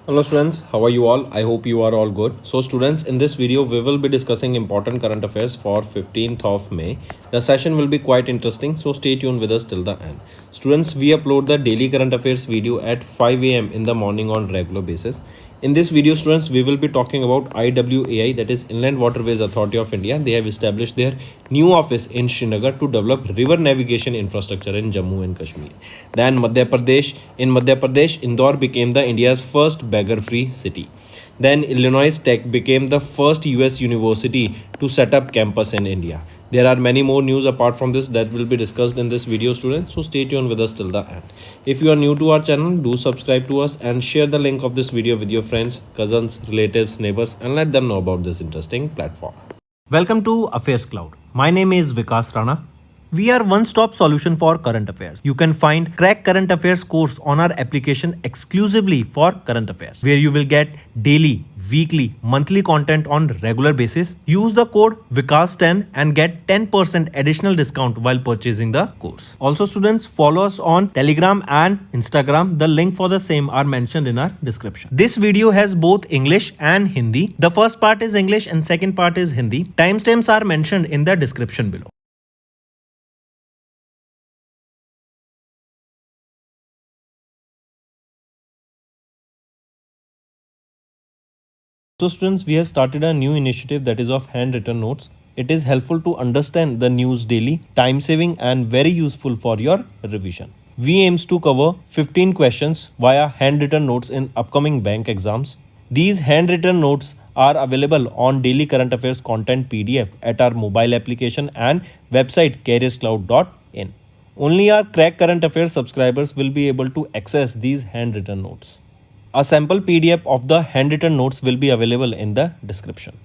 Hello students, how are you all? I hope you are all good. So students, in this video we will be discussing important current affairs for 15th of May. The session will be quite interesting, so stay tuned with us till the end. Students, we upload the daily current affairs video at 5 a.m. in the morning on regular basis. In this video students, we will be talking about IWAI, that is Inland Waterways Authority of India. They have established their new office in Srinagar to develop river navigation infrastructure in Jammu and Kashmir. Then in Madhya Pradesh, Indore became the India's first beggar-free city. Then Illinois Tech became the first US university to set up campus in India. There are many more news apart from this that will be discussed in this video students, so stay tuned with us till the end. If you are new to our channel, do subscribe to us and share the link of this video with your friends, cousins, relatives, neighbors and let them know about this interesting platform. Welcome to Affairs Cloud. My name is Vikas Rana. We are one-stop solution for current affairs. You can find Crack Current Affairs course on our application exclusively for current affairs, where you will get daily, weekly, monthly content on regular basis. Use the code VIKAS10 and get 10% additional discount while purchasing the course. Also students, follow us on Telegram and Instagram. The link for the same are mentioned in our description. This video has both English and Hindi. The first part is English and second part is Hindi. Timestamps are mentioned in the description below. So students, we have started a new initiative that is of handwritten notes. It is helpful to understand the news daily, time saving and very useful for your revision. We aims to cover 15 questions via handwritten notes in upcoming bank exams. These handwritten notes are available on daily current affairs content PDF at our mobile application and website careerscloud.in. Only our Crack Current Affairs subscribers will be able to access these handwritten notes. A sample PDF of the handwritten notes will be available in the description.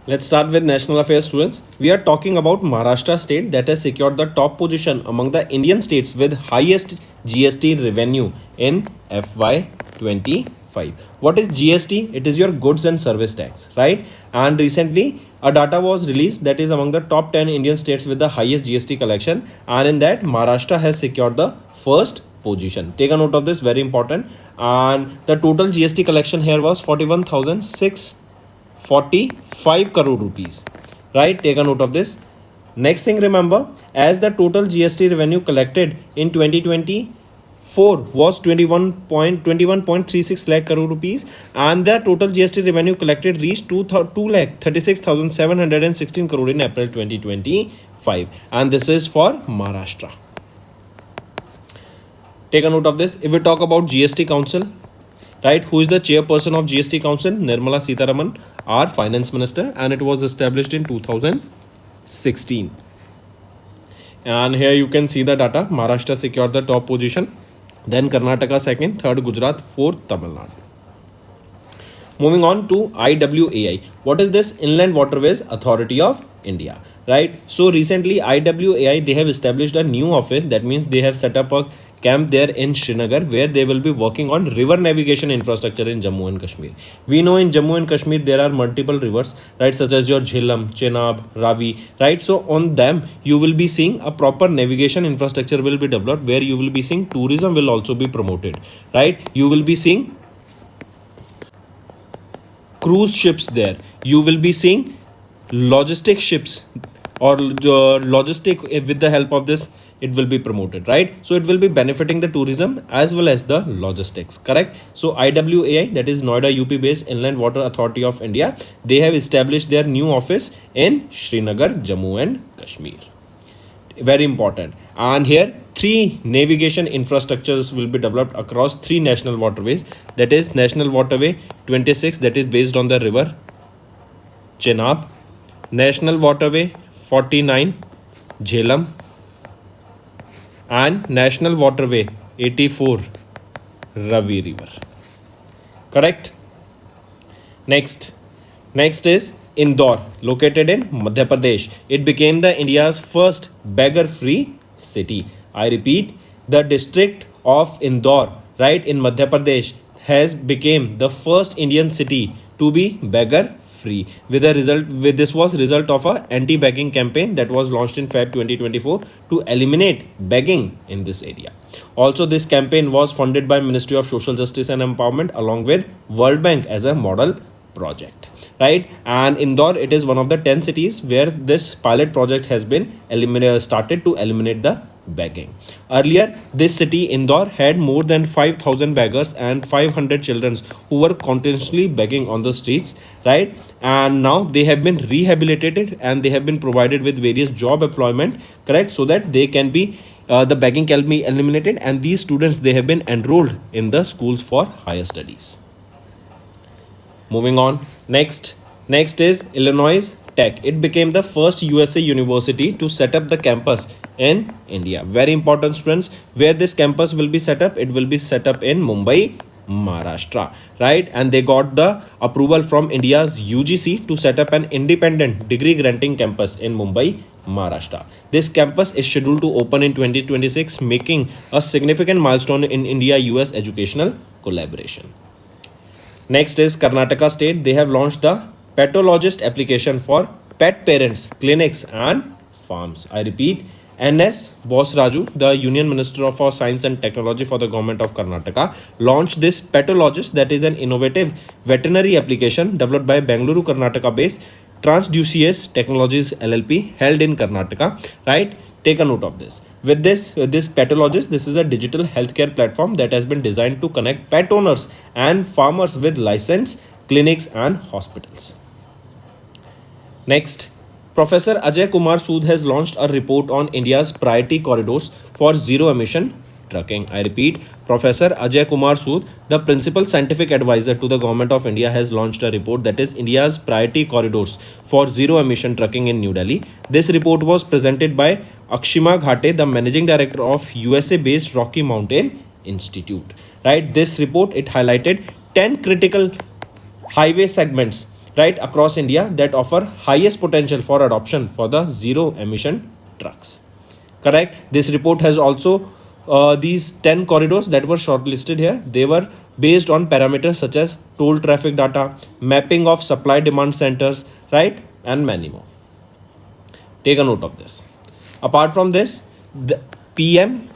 Let's start with national affairs students. We are talking about Maharashtra state that has secured the top position among the Indian states with highest GST revenue in FY25. What is GST? It is your goods and service tax, right? And recently a data was released that is among the top 10 Indian states with the highest GST collection, and in that Maharashtra has secured the first position. Take a note of this, very important. And the total GST collection here was 41,645 crore rupees, right? Take a note of this. Next thing, remember, as the total GST revenue collected in 2024 was 21.36 lakh crore rupees, and the total GST revenue collected reached 2,36,716 crore in April 2025, and this is for Maharashtra. Take a note of this. If we talk about GST Council, right, who is the chairperson of GST Council? Nirmala Sitharaman, our finance minister, and it was established in 2016. And here you can see the data. Maharashtra secured the top position, then Karnataka second, third Gujarat, fourth Tamil Nadu. Moving on to IWAI. What is this? Inland Waterways Authority of India, right? So recently IWAI, they have established a new office. That means they have set up a camp there in Srinagar where they will be working on river navigation infrastructure in Jammu and Kashmir. We know in Jammu and Kashmir there are multiple rivers, right, such as your Jhelum, Chenab, Ravi, right? So on them you will be seeing a proper navigation infrastructure will be developed, where you will be seeing tourism will also be promoted, right? You will be seeing cruise ships there. You will be seeing logistic ships or logistic, with the help of this it will be promoted, right? So it will be benefiting the tourism as well as the logistics, correct? So IWAI, that is Noida UP based Inland Water Authority of India, they have established their new office in Srinagar, Jammu and Kashmir. Very important. And here 3 navigation infrastructures will be developed across 3 national waterways. That is National Waterway 26, that is based on the river Chenab, National Waterway 49 Jhelum, and National Waterway 84 Ravi River, correct? Next is Indore, located in Madhya Pradesh. It became the India's first beggar-free city. I repeat, the district of Indore, right, in Madhya Pradesh has became the first Indian city to be beggar free. With a result, with this was result of a anti-begging campaign that was launched in Feb 2024 to eliminate begging in this area. Also, this campaign was funded by Ministry of Social Justice and Empowerment along with World Bank as a model project, right? And Indore, it is one of the 10 cities where this pilot project has been started to eliminate the begging. Earlier, this city Indore had more than 5,000 beggars and 500 children who were continuously begging on the streets, right? And now they have been rehabilitated and they have been provided with various job employment, correct, so that they can be the begging can be eliminated, and these students, they have been enrolled in the schools for higher studies. Moving on, next is Illinois Tech. It became the first USA university to set up the campus in India. Very important, students. Where this campus will be set up? It will be set up in Mumbai, Maharashtra, right? And they got the approval from India's UGC to set up an independent degree granting campus in Mumbai, Maharashtra. This campus is scheduled to open in 2026, making a significant milestone in India-US educational collaboration. Next is Karnataka State. They have launched the pathologist application for pet parents, clinics and farms. I repeat, N.S. Bosraju, the Union Minister for Science and Technology for the Government of Karnataka, launched this pathologist, that is an innovative veterinary application developed by Bengaluru, Karnataka based Transduceus Technologies LLP, held in Karnataka, right? Take a note of this. With this pathologist, this is a digital healthcare platform that has been designed to connect pet owners and farmers with licensed clinics and hospitals. Next, Professor Ajay Kumar Sood has launched a report on India's priority corridors for zero emission trucking. I repeat, Professor Ajay Kumar Sood, the principal scientific advisor to the Government of India, has launched a report that is India's priority corridors for zero emission trucking in New Delhi. This report was presented by Akshima Ghate, the managing director of USA based Rocky Mountain Institute, right? This report, it highlighted 10 critical highway segments, right, across India that offer highest potential for adoption for the zero emission trucks, correct? This report has also these 10 corridors that were shortlisted here. They were based on parameters such as toll traffic data, mapping of supply demand centers, right, and many more. Take a note of this. Apart from this, the PM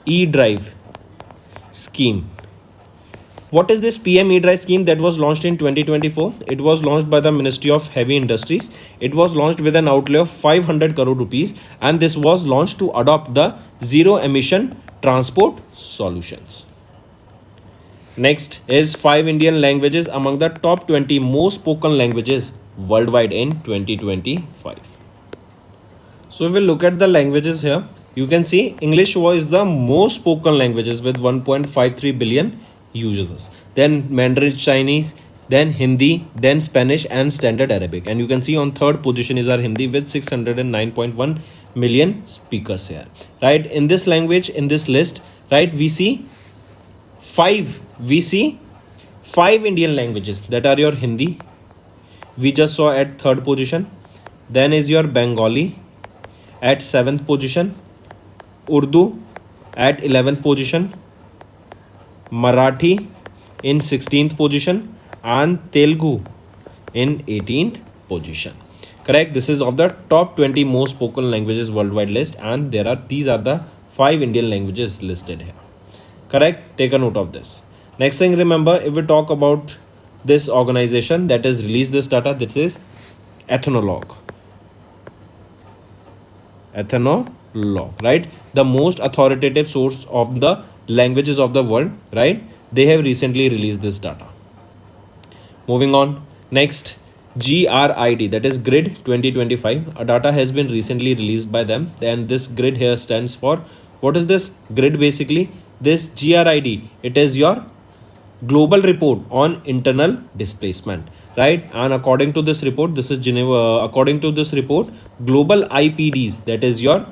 E-Drive scheme. What is this PM E-Drive scheme that was launched in 2024? It was launched by the Ministry of Heavy Industries. It was launched with an outlay of 500 crore rupees, and this was launched to adopt the zero emission transport solutions. Next is 5 Indian languages among the top 20 most spoken languages worldwide in 2025. So if we look at the languages here, you can see English was the most spoken languages with 1.53 billion users. Then Mandarin Chinese, then Hindi, then Spanish and Standard Arabic. And you can see on third position is our Hindi with 609.1 million speakers here. Right? In this language, in this list, right, we see five Indian languages that are your Hindi. We just saw at third position. Then is your Bengali at 7th position, Urdu at 11th position, Marathi in 16th position, and Telugu in 18th position. Correct? This is of the top 20 most spoken languages worldwide list, and these are the 5 Indian languages listed here. Correct? Take a note of this. Next thing, remember, if we talk about this organization that has released this data, this is Ethnologue, right? The most authoritative source of the languages of the world, right? They have recently released this data. Moving on, next, GRID, that is Grid 2025. A data has been recently released by them, and this grid here stands for, what is this grid basically? This GRID, it is your global report on internal displacement, right? And according to this report, this is Geneva, according to this report, global IPDs, that is your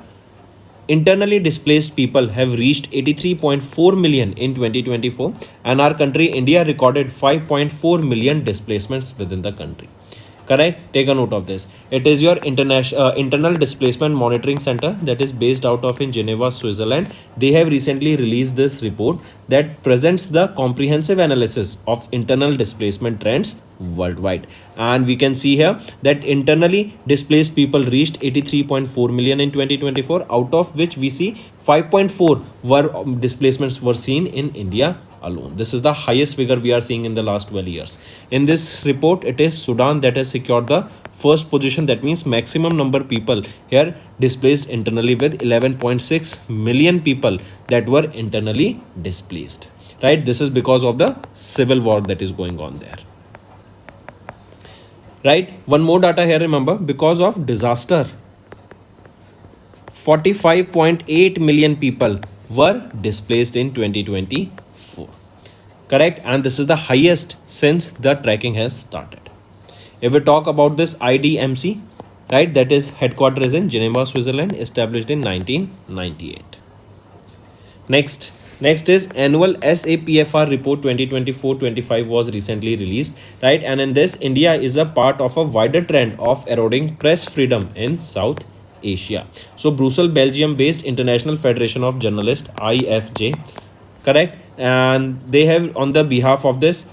internally displaced people, have reached 83.4 million in 2024, and our country India recorded 5.4 million displacements within the country. Correct? Take a note of this. It is your internal displacement monitoring center that is based out of in Geneva, Switzerland. They have recently released this report that presents the comprehensive analysis of internal displacement trends worldwide. And we can see here that internally displaced people reached 83.4 million in 2024, out of which we see 5.4 were displacements were seen in India alone. This is the highest figure we are seeing in the last 12 years. In this report, it is Sudan that has secured the first position. That means maximum number of people here displaced internally, with 11.6 million people that were internally displaced. Right? This is because of the civil war that is going on there. Right? One more data here, remember, because of disaster, 45.8 million people were displaced in 2024. Correct? And this is the highest since the tracking has started. If we talk about this IDMC, right, that is headquarters in Geneva, Switzerland, established in 1998. Next is annual SAPFR report 2024-25 was recently released, right? And in this, India is a part of a wider trend of eroding press freedom in South Asia. So Brussels, Belgium-based International Federation of Journalists, IFJ, correct? And they have, on the behalf of this,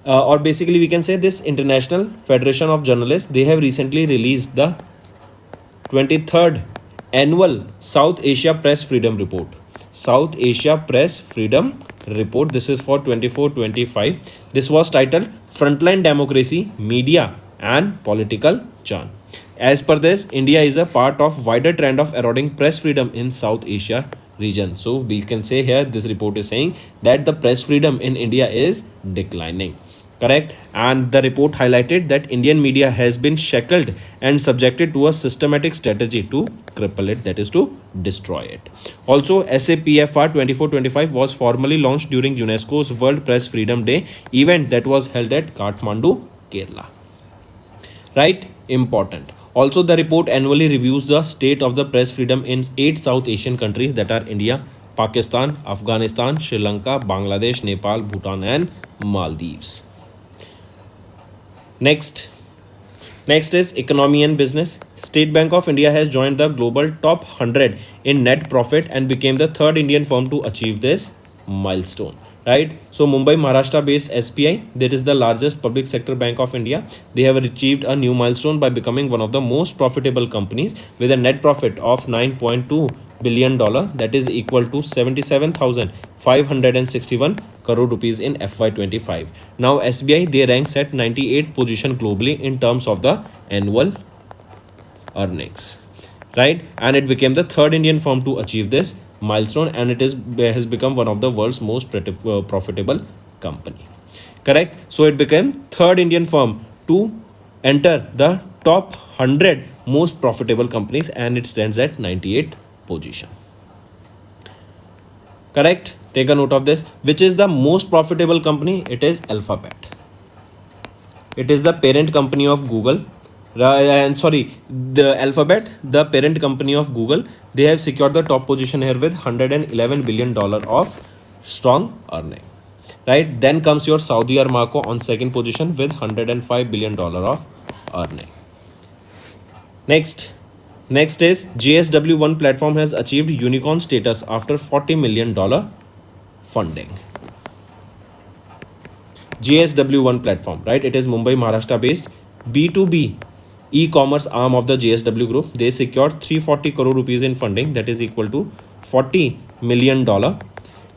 or basically we can say this International Federation of Journalists, they have recently released the 23rd annual South Asia Press Freedom Report. South Asia Press Freedom Report. This is for 24-25. This was titled Frontline Democracy, Media and Political Churn. As per this, India is a part of wider trend of eroding press freedom in South Asia region. So we can say here, this report is saying that the press freedom in India is declining. Correct? And the report highlighted that Indian media has been shackled and subjected to a systematic strategy to cripple it, that is to destroy it. Also, SAPFR 24-25 was formally launched during UNESCO's World Press Freedom Day event that was held at Kathmandu, Kerala. Right? Important. Also, the report annually reviews the state of the press freedom in 8 South Asian countries, that are India, Pakistan, Afghanistan, Sri Lanka, Bangladesh, Nepal, Bhutan and Maldives. Next is economy and business. State Bank of India has joined the global top 100 in net profit and became the third Indian firm to achieve this milestone. Right? So Mumbai, Maharashtra based SBI, that is the largest public sector bank of India, they have achieved a new milestone by becoming one of the most profitable companies with a net profit of $9.2 billion, that is equal to 77,561 crore rupees in FY25. Now SBI, they ranks at 98th position globally in terms of the annual earnings. Right? And it became the third Indian firm to achieve this milestone, and it has become one of the world's most profitable company. Correct? So it became third Indian firm to enter the top 100 most profitable companies, and it stands at 98th position. Correct? Take a note of this. Which is the most profitable company? It is Alphabet. It is the parent company of Google. The Alphabet, the parent company of Google, they have secured the top position here with $111 billion of strong earning. Right? Then comes your Saudi Aramco on second position with $105 billion of earning. Next is JSW1 platform has achieved unicorn status after $40 million funding. JSW1 platform, right? It is Mumbai, Maharashtra based B2B e-commerce arm of the JSW group. They secured 340 crore rupees in funding, that is equal to $40 million.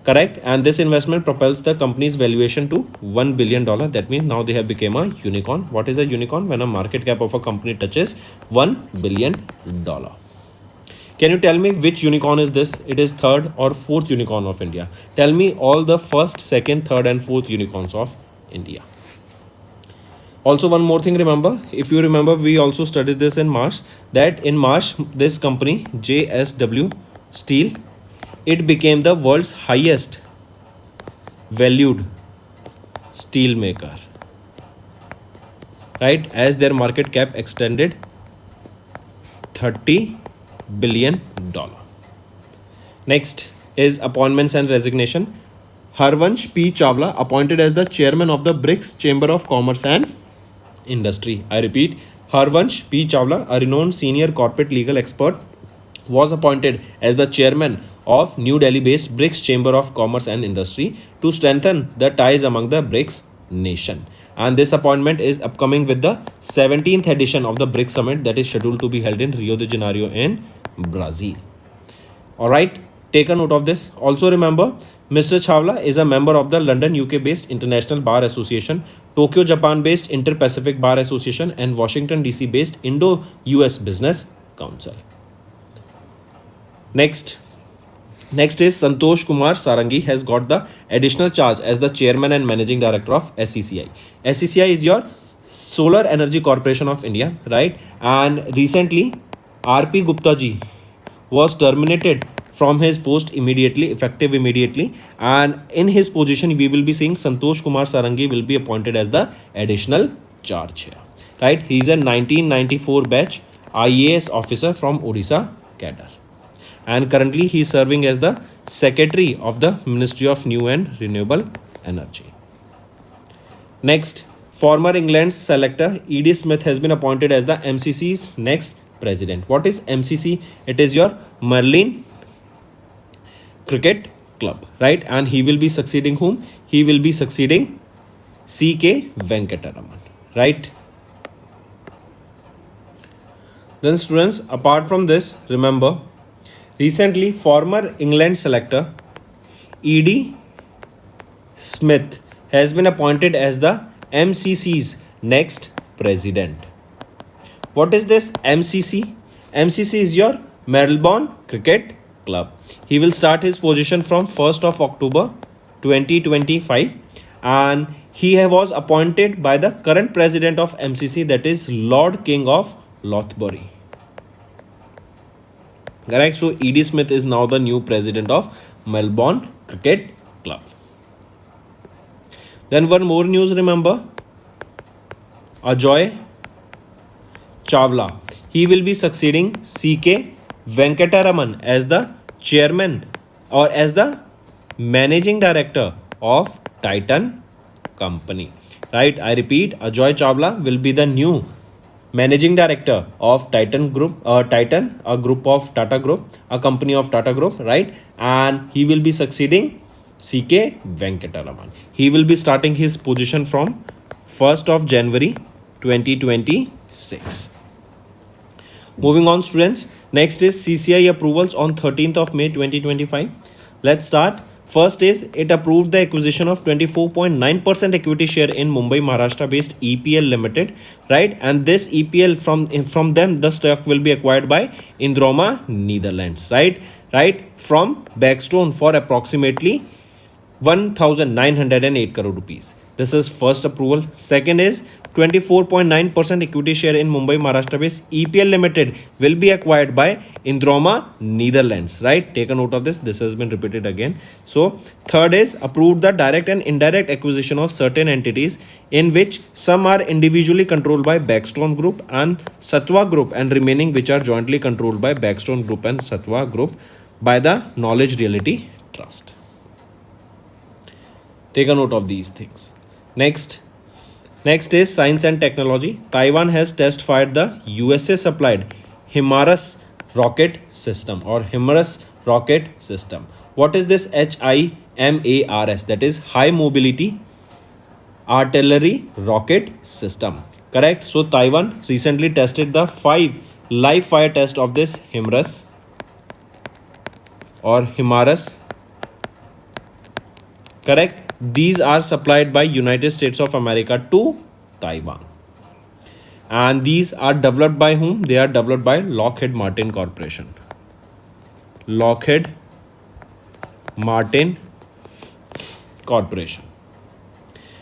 Correct? And this investment propels the company's valuation to $1 billion. That means now they have become a unicorn. What is a unicorn? When a market cap of a company touches $1 billion. Can you tell me which unicorn is this? It is third or fourth unicorn of India. Tell me all the first, second, third and fourth unicorns of India. Also, one more thing, remember, if you remember, we also studied this in March, that in March, this company, JSW Steel, it became the world's highest valued steel maker, right? As their market cap extended $30 billion. Next is appointments and resignation. Harvansh P. Chawla appointed as the chairman of the BRICS Chamber of Commerce and industry. I repeat, Harvansh P. Chawla, a renowned senior corporate legal expert, was appointed as the chairman of New Delhi-based BRICS Chamber of Commerce and Industry to strengthen the ties among the BRICS nation. And this appointment is upcoming with the 17th edition of the BRICS Summit that is scheduled to be held in Rio de Janeiro in Brazil. Alright, take a note of this. Also remember, Mr. Chawla is a member of the London UK based International Bar Association, Tokyo Japan based Inter Pacific Bar Association, and Washington DC based Indo US Business Council. Next is Santosh Kumar Sarangi has got the additional charge as the chairman and managing director of SECI. SECI is your Solar Energy Corporation of India, right? And recently, RP Gupta ji was terminated from his post effective immediately, and in his position we will be seeing Santosh Kumar Sarangi will be appointed as the additional charge here, right? He is a 1994 batch IAS officer from Odisha cadre, and currently he is serving as the secretary of the Ministry of New and Renewable Energy. Next, former England selector E.D. Smith has been appointed as the MCC's next president. What is MCC? It is your Merlin Cricket Club, right? And he will be succeeding whom? He will be succeeding C.K. Venkataraman, right? Then students, apart from this, remember, recently former England selector E.D. Smith has been appointed as the MCC's next president. What is this MCC? MCC is your Melbourne Cricket Club. He will start his position from 1st of October 2025, and he was appointed by the current president of MCC, that is Lord King of Lothbury. Correct? So E.D. Smith is now the new president of Melbourne Cricket Club. Then one more news, remember, Ajoy Chawla. He will be succeeding C.K. Venkataraman as the chairman or as the managing director of Titan Company. Right? I repeat, Ajoy Chawla will be the new managing director of Titan Group, Titan, a group of Tata Group, a company of Tata Group, right? And he will be succeeding C.K. Venkataraman. He will be starting his position from 1st of January 2026. Moving on, students. Next is CCI approvals on 13th of May 2025. Let's start. First is it approved the acquisition of 24.9% equity share in Mumbai, Maharashtra based EPL Limited, right? And this EPL from them the stock will be acquired by Indroma, Netherlands, right? From Blackstone for approximately 1,908 crore rupees. This is first approval. Second is 24.9% equity share in Mumbai, Maharashtra based EPL Limited will be acquired by Indroma, Netherlands, right? Take a note of this. This has been repeated again. So third is approved the direct and indirect acquisition of certain entities in which some are individually controlled by Blackstone Group and Satwa Group, and remaining which are jointly controlled by Blackstone Group and Satwa Group by the Knowledge Realty Trust. Take a note of these things. Next is science and technology. Taiwan has test fired the USA supplied HIMARS rocket system or HIMARS rocket system. What is this HIMARS? That is high mobility artillery rocket system. Correct? So Taiwan recently tested the 5 live fire test of this HIMARS or HIMARS. Correct? These are supplied by United States of America to Taiwan. And these are developed by whom? They are developed by Lockheed Martin Corporation. Lockheed Martin Corporation.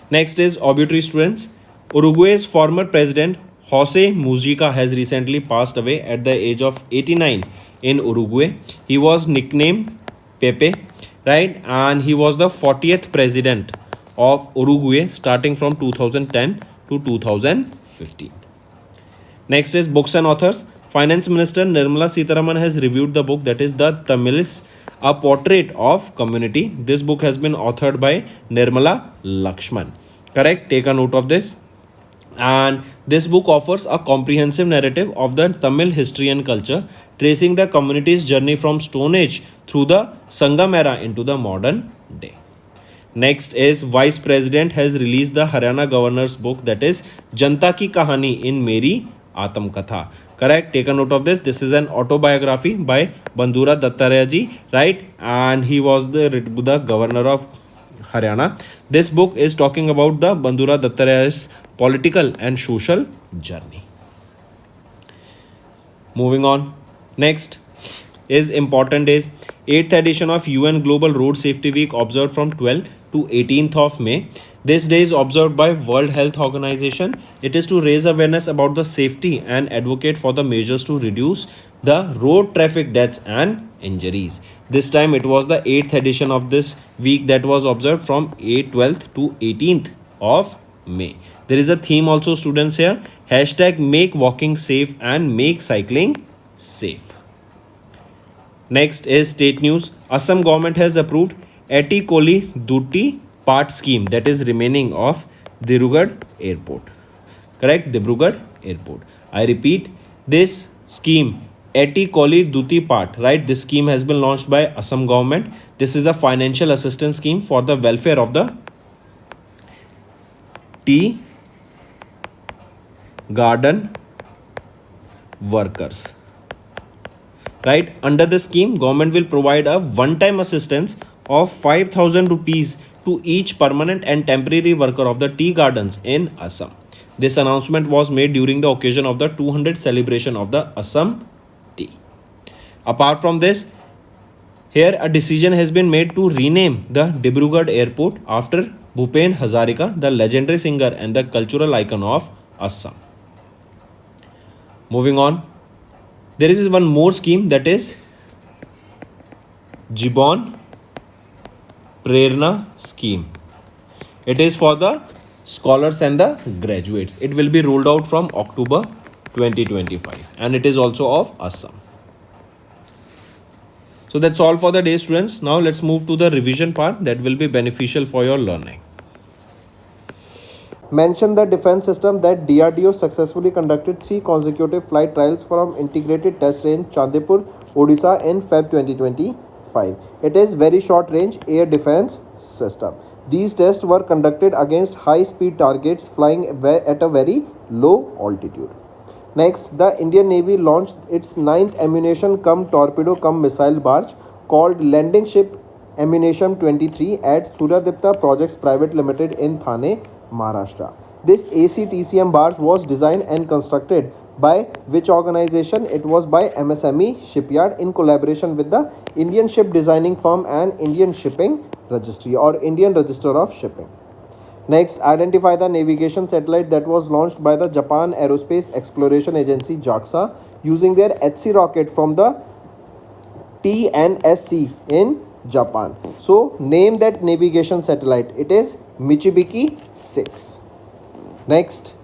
Next is obituary, students. Uruguay's former president Jose Mujica has recently passed away at the age of 89 in Uruguay. He was nicknamed Pepe, right? And he was the 40th president of Uruguay starting from 2010 to 2015. Next is books and authors. Finance Minister Nirmala Sitharaman has reviewed the book that is The Tamils, A Portrait of Community. This book has been authored by Nirmala Lakshman. Correct? Take a note of this. And this book offers a comprehensive narrative of the Tamil history and culture, tracing the community's journey from Stone Age through the Sangam era into the modern day. Next is Vice President has released the Haryana Governor's book, that is Janta Ki Kahani in Meri Atam Katha. Correct? Take a note of this. This is an autobiography by Bandura Dattaraya ji, right? And he was the governor of Haryana. This book is talking about the Bandura Dattaraya's political and social journey. Moving on. Next is important is 8th edition of UN Global Road Safety Week observed from 12th to 18th of May. This day is observed by World Health Organization. It is to raise awareness about the safety and advocate for the measures to reduce the road traffic deaths and injuries. This time it was the 8th edition of this week that was observed from 12th to 18th of May. There is a theme also, students, here. Hashtag make walking safe and make cycling safe. Next is state news. Assam government has approved Eti Koli Duty part scheme, that is remaining of Dibrugarh Airport. Correct? Dibrugarh Airport. I repeat, this scheme Eti Koli Duty part, right? This scheme has been launched by Assam government. This is a financial assistance scheme for the welfare of the tea garden workers. Right? Under the scheme, government will provide a one-time assistance of 5,000 rupees to each permanent and temporary worker of the tea gardens in Assam. This announcement was made during the occasion of the 200th celebration of the Assam tea. Apart from this, here a decision has been made to rename the Dibrugarh Airport after Bhupen Hazarika, the legendary singer and the cultural icon of Assam. Moving on, there is one more scheme, that is Jibon Prerna scheme. It is for the scholars and the graduates. It will be rolled out from October 2025 and it is also of Assam. So that's all for the day, students. Now let's move to the revision part that will be beneficial for your learning. Mention the defense system that DRDO successfully conducted 3 consecutive flight trials from Integrated Test Range Chandipur, Odisha in Feb 2025. It is very short range air defense system. These tests were conducted against high speed targets flying at a very low altitude. Next, the Indian Navy launched its 9th ammunition cum torpedo cum missile barge called Landing Ship Ammunition 23 at Suryadipta Projects Private Limited in Thane, Maharashtra. This ACTCM barge was designed and constructed by which organization? It was by MSME Shipyard in collaboration with the Indian Ship Designing Firm and Indian Shipping Registry or Indian Register of Shipping. Next, identify the navigation satellite that was launched by the Japan Aerospace Exploration Agency JAXA using their HC rocket from the TNSC in Japan. So, name that navigation satellite. It is Michibiki 6. Next,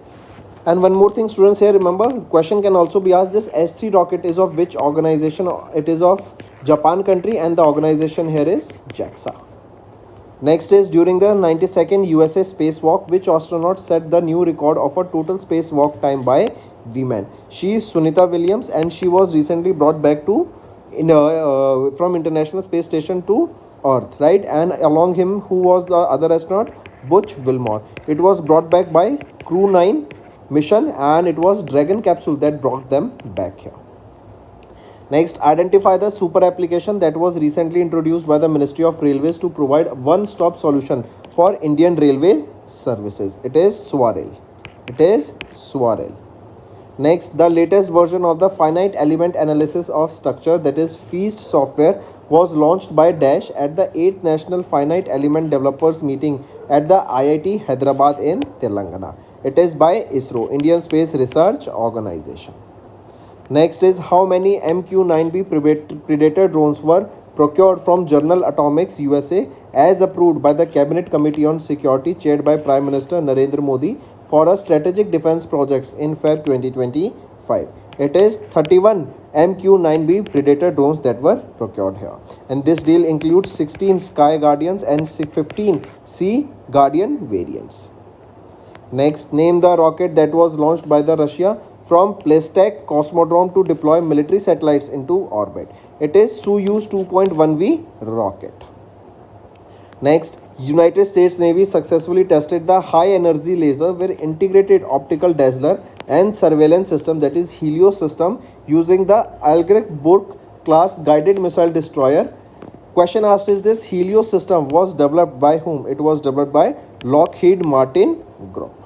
and one more thing, students, here remember, the question can also be asked, this S3 rocket is of which organization? It is of Japan country and the organization here is JAXA. Next is, during the 92nd USA spacewalk, which astronaut set the new record of a total spacewalk time by women? She is Sunita Williams and she was recently brought back to from International Space Station to Earth, right? And along him, who was the other astronaut? Butch Wilmore. It was brought back by Crew 9 mission and it was Dragon capsule that brought them back here. Next, identify the super application that was recently introduced by the Ministry of Railways to provide one-stop solution for Indian Railways services. It is Swarel. It is Swarel. Next, the latest version of the finite element analysis of structure, that is FEAST software, was launched by Dash at the 8th National Finite Element Developers Meeting at the IIT Hyderabad in Telangana. It is by ISRO, Indian Space Research Organization. Next is, how many MQ-9B Predator drones were procured from General Atomics USA as approved by the Cabinet Committee on Security chaired by Prime Minister Narendra Modi for a strategic defense projects in Feb 2025. It is 31 MQ-9B Predator drones that were procured here. And this deal includes 16 Sky Guardians and 15 Sea Guardian variants. Next, name the rocket that was launched by the Russia from Plastek Cosmodrome to deploy military satellites into orbit. It is Soyuz 2.1V rocket. Next, United States Navy successfully tested the high energy laser with integrated optical dazzler and surveillance system, that is Helios system, using the Algerburg class guided missile destroyer. Question asked is this Helios system was developed by whom? It was developed by Lockheed Martin Group.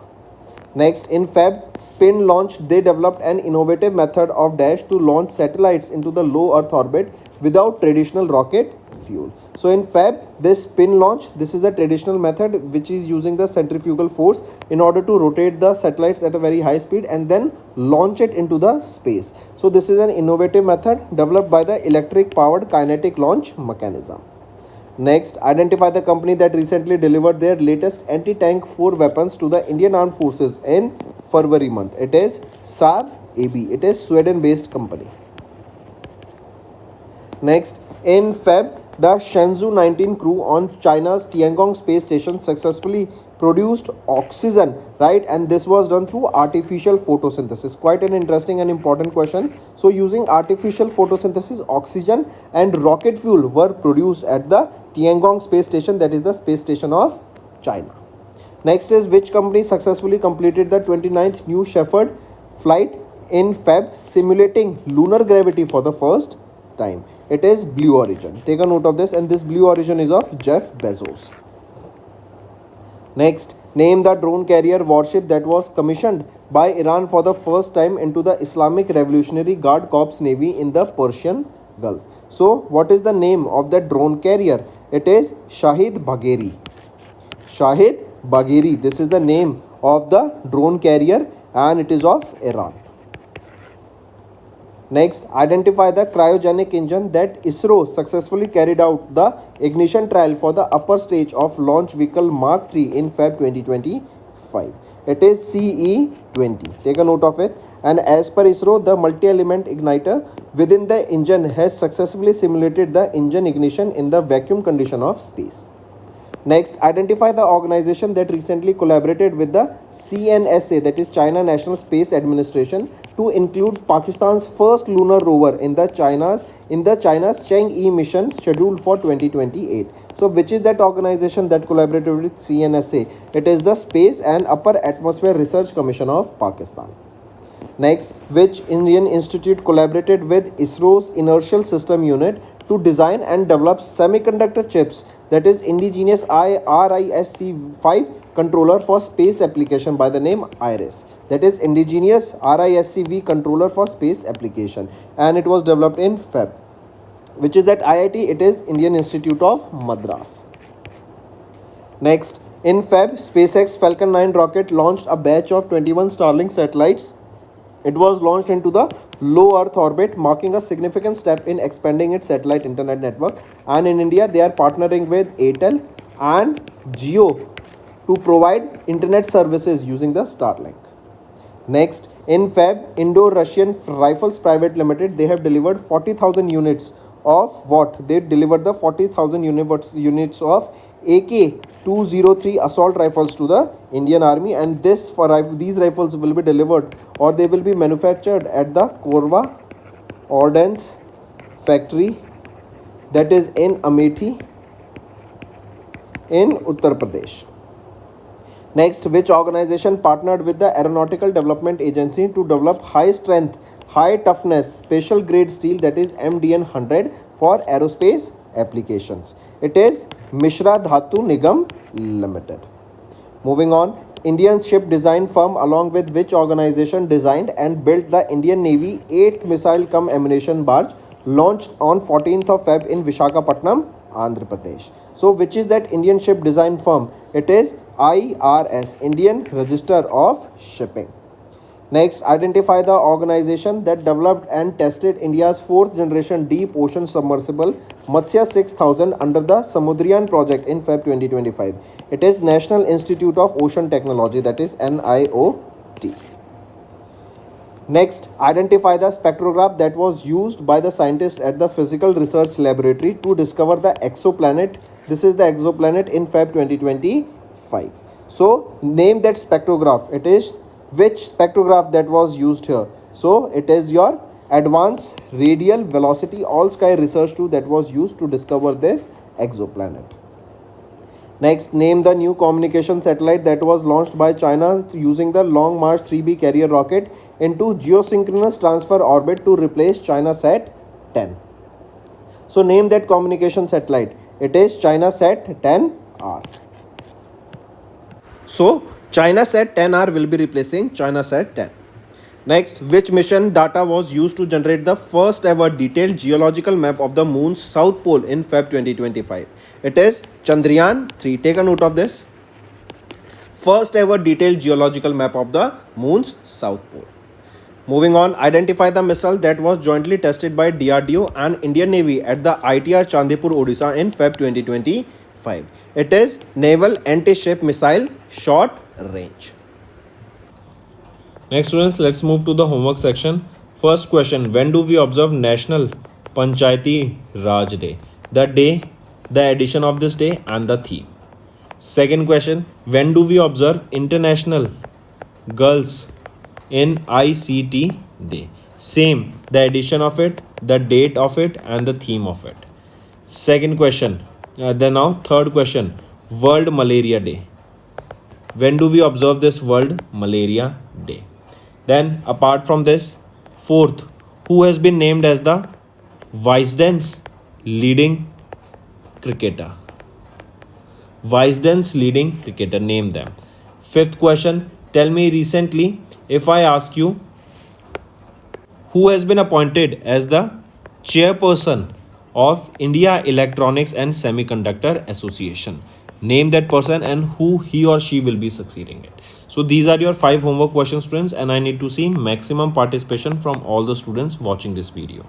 Next, in Feb, Spin launched, they developed an innovative method of dash to launch satellites into the low Earth orbit without traditional rocket fuel. So in Feb, this Spin launch, this is a traditional method which is using the centrifugal force in order to rotate the satellites at a very high speed and then launch it into the space. So this is an innovative method developed by the electric powered kinetic launch mechanism. Next, identify the company that recently delivered their latest anti-tank 4 weapons to the Indian Armed Forces in February month. It is Saab AB. It is Sweden-based company. Next, in Feb, the Shenzhou 19 crew on China's Tiangong space station successfully produced oxygen, right? And this was done through artificial photosynthesis. Quite an interesting and important question. So using artificial photosynthesis, oxygen and rocket fuel were produced at the Tiangong space station, that is the space station of China. Next is which company successfully completed the 29th New Shepard flight in Feb, simulating lunar gravity for the first time. It is Blue Origin. Take a note of this, and this Blue Origin is of Jeff Bezos. Next, name the drone carrier warship that was commissioned by Iran for the first time into the Islamic Revolutionary Guard Corps Navy in the Persian Gulf. So, what is the name of the drone carrier? It is Shahid Bagheri. Shahid Bagheri. This is the name of the drone carrier and it is of Iran. Next, identify the cryogenic engine that ISRO successfully carried out the ignition trial for the upper stage of launch vehicle Mark III in Feb 2025. It is CE-20. Take a note of it. And as per ISRO, the multi-element igniter within the engine has successfully simulated the engine ignition in the vacuum condition of space. Next, identify the organization that recently collaborated with the CNSA, that is China National Space Administration, to include Pakistan's first lunar rover in the China's Chang'e mission scheduled for 2028. So, which is that organization that collaborated with CNSA? It is the Space and Upper Atmosphere Research Commission of Pakistan. Next, which Indian institute collaborated with ISRO's Inertial System Unit to design and develop semiconductor chips, that is indigenous RISC-V controller for space application by the name IRIS, that is indigenous RISC-V controller for space application, and it was developed in Feb. Which is that IIT? It is Indian Institute of Madras. Next, in Feb, SpaceX Falcon 9 rocket launched a batch of 21 Starlink satellites. It was launched into the low Earth orbit, marking a significant step in expanding its satellite internet network. And in India, they are partnering with Airtel and Jio to provide internet services using the Starlink. Next, in Feb, Indo-Russian Rifles Private Limited, they have delivered 40,000 units of what? They delivered the 40,000 units of AK-203 assault rifles to the Indian Army, and these rifles will be delivered or they will be manufactured at the Korwa Ordnance Factory, that is in Amethi in Uttar Pradesh. Next, which organization partnered with the Aeronautical Development Agency to develop high strength, high toughness, special grade steel, that is MDN 100 for aerospace applications? It is Mishra Dhatu Nigam Limited. Moving on, Indian ship design firm along with which organization designed and built the Indian Navy 8th missile cum ammunition barge launched on 14th of Feb in Visakhapatnam, Andhra Pradesh. So, which is that Indian ship design firm? It is IRS, Indian Register of Shipping. Next, identify the organization that developed and tested India's 4th generation deep ocean submersible Matsya 6000 under the Samudriyan project in Feb 2025. It is National Institute of Ocean Technology, that is NIOT. Next, identify the spectrograph that was used by the scientists at the Physical Research Laboratory to discover the exoplanet. This is the exoplanet in Feb 2025. So name that spectrograph. It is which spectrograph that was used here. So it is your Advanced Radial Velocity All Sky Research 2 that was used to discover this exoplanet. Next, name the new communication satellite that was launched by China using the Long March 3B carrier rocket into geosynchronous transfer orbit to replace China Sat 10. So name that communication satellite. It is China Sat 10R. So China Sat 10R will be replacing China Sat 10. Next, which mission data was used to generate the first ever detailed geological map of the moon's south pole in Feb 2025? It is Chandrayaan 3. Take a note of this. First ever detailed geological map of the moon's south pole. Moving on, identify the missile that was jointly tested by DRDO and Indian Navy at the ITR Chandipur, Odisha in Feb 2025. It is Naval Anti-Ship Missile Short Range. Next students, let's move to the homework section. First question, when do we observe National Panchayati Raj Day? The day, the edition of this day and the theme. Second question, when do we observe International Girls in ICT Day? Same, the edition of it, the date of it and the theme of it. Second question, third question, World Malaria Day. When do we observe this World Malaria Day? Then apart from this, fourth, who has been named as the Wisden's leading cricketer? Wisden's leading cricketer, name them. Fifth question, tell me recently, if I ask you, who has been appointed as the chairperson of India Electronics and Semiconductor Association? Name that person and who he or she will be succeeding it. So these are your 5 homework questions students, and I need to see maximum participation from all the students watching this video.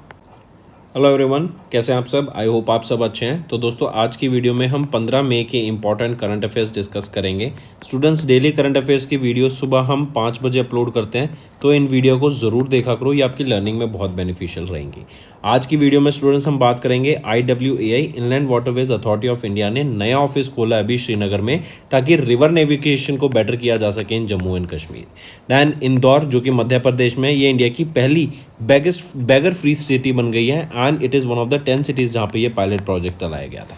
Hello everyone, कैसे हैं आप सब? I hope आप सब अच्छे हैं। तो दोस्तों, आज की वीडियो में हम 15 मई के इंपॉर्टेंट करंट अफेयर्स डिस्कस करेंगे। स्टूडेंट्स, डेली करंट अफेयर्स की वीडियो सुबह हम 5 बजे अपलोड करते हैं, तो इन वीडियो को ज़रूर देखा करो, ये आपकी लर्निंग में बहुत बेनिफिशियल रहेंगी। आज की वीडियो में स्टूडेंट्स हम बात करेंगे IWAI inland waterways authority of India ने नया ऑफिस खोला अभी श्रीनगर में, ताकि रिवर नेविगेशन को बेटर किया जा सके इन जम्मू एंड कश्मीर। दैन इंदौर, जो कि मध्य प्रदेश में, ये इंडिया की पहली बैगर फ्री सिटी बन गई है and it is one of the 10 cities जहाँ पे ये पायलट प्रोजेक्ट चलाया गया था।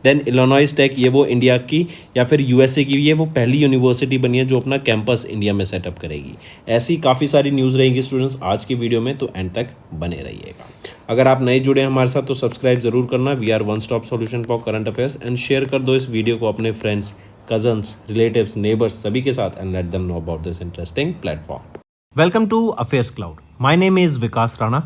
देन इलिनॉइस टेक, ये वो इंडिया की या फिर USA की ये वो पहली यूनिवर्सिटी बनी है जो अपना कैंपस इंडिया में सेटअप करेगी। ऐसी काफ़ी सारी न्यूज़ रहेंगी स्टूडेंट्स आज की वीडियो में, तो एंड तक बने रहिएगा। अगर आप नए जुड़े हैं हमारे साथ तो सब्सक्राइब जरूर करना। We are one stop solution for current affairs, and share कर दो इस वीडियो को अपने फ्रेंड्स, कजन्स, रिलेटिव्स, नेबर्स सभी के साथ, and let them know about this interesting platform. Welcome to Affairs Cloud. My name is Vikas Rana.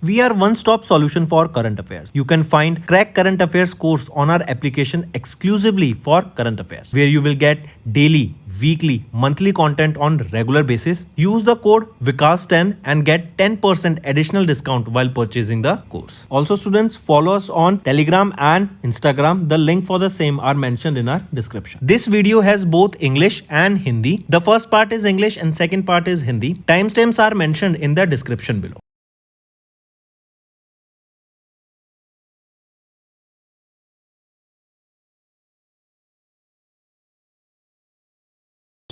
We are one-stop solution for current affairs. You can find Crack Current Affairs course on our application exclusively for current affairs, where you will get daily, weekly, monthly content on regular basis. Use the code VIKAS10 and get 10% additional discount while purchasing the course. Also, students, follow us on Telegram and Instagram. The link for the same are mentioned in our description. This video has both English and Hindi. The first part is English and second part is Hindi. Timestamps are mentioned in the description below.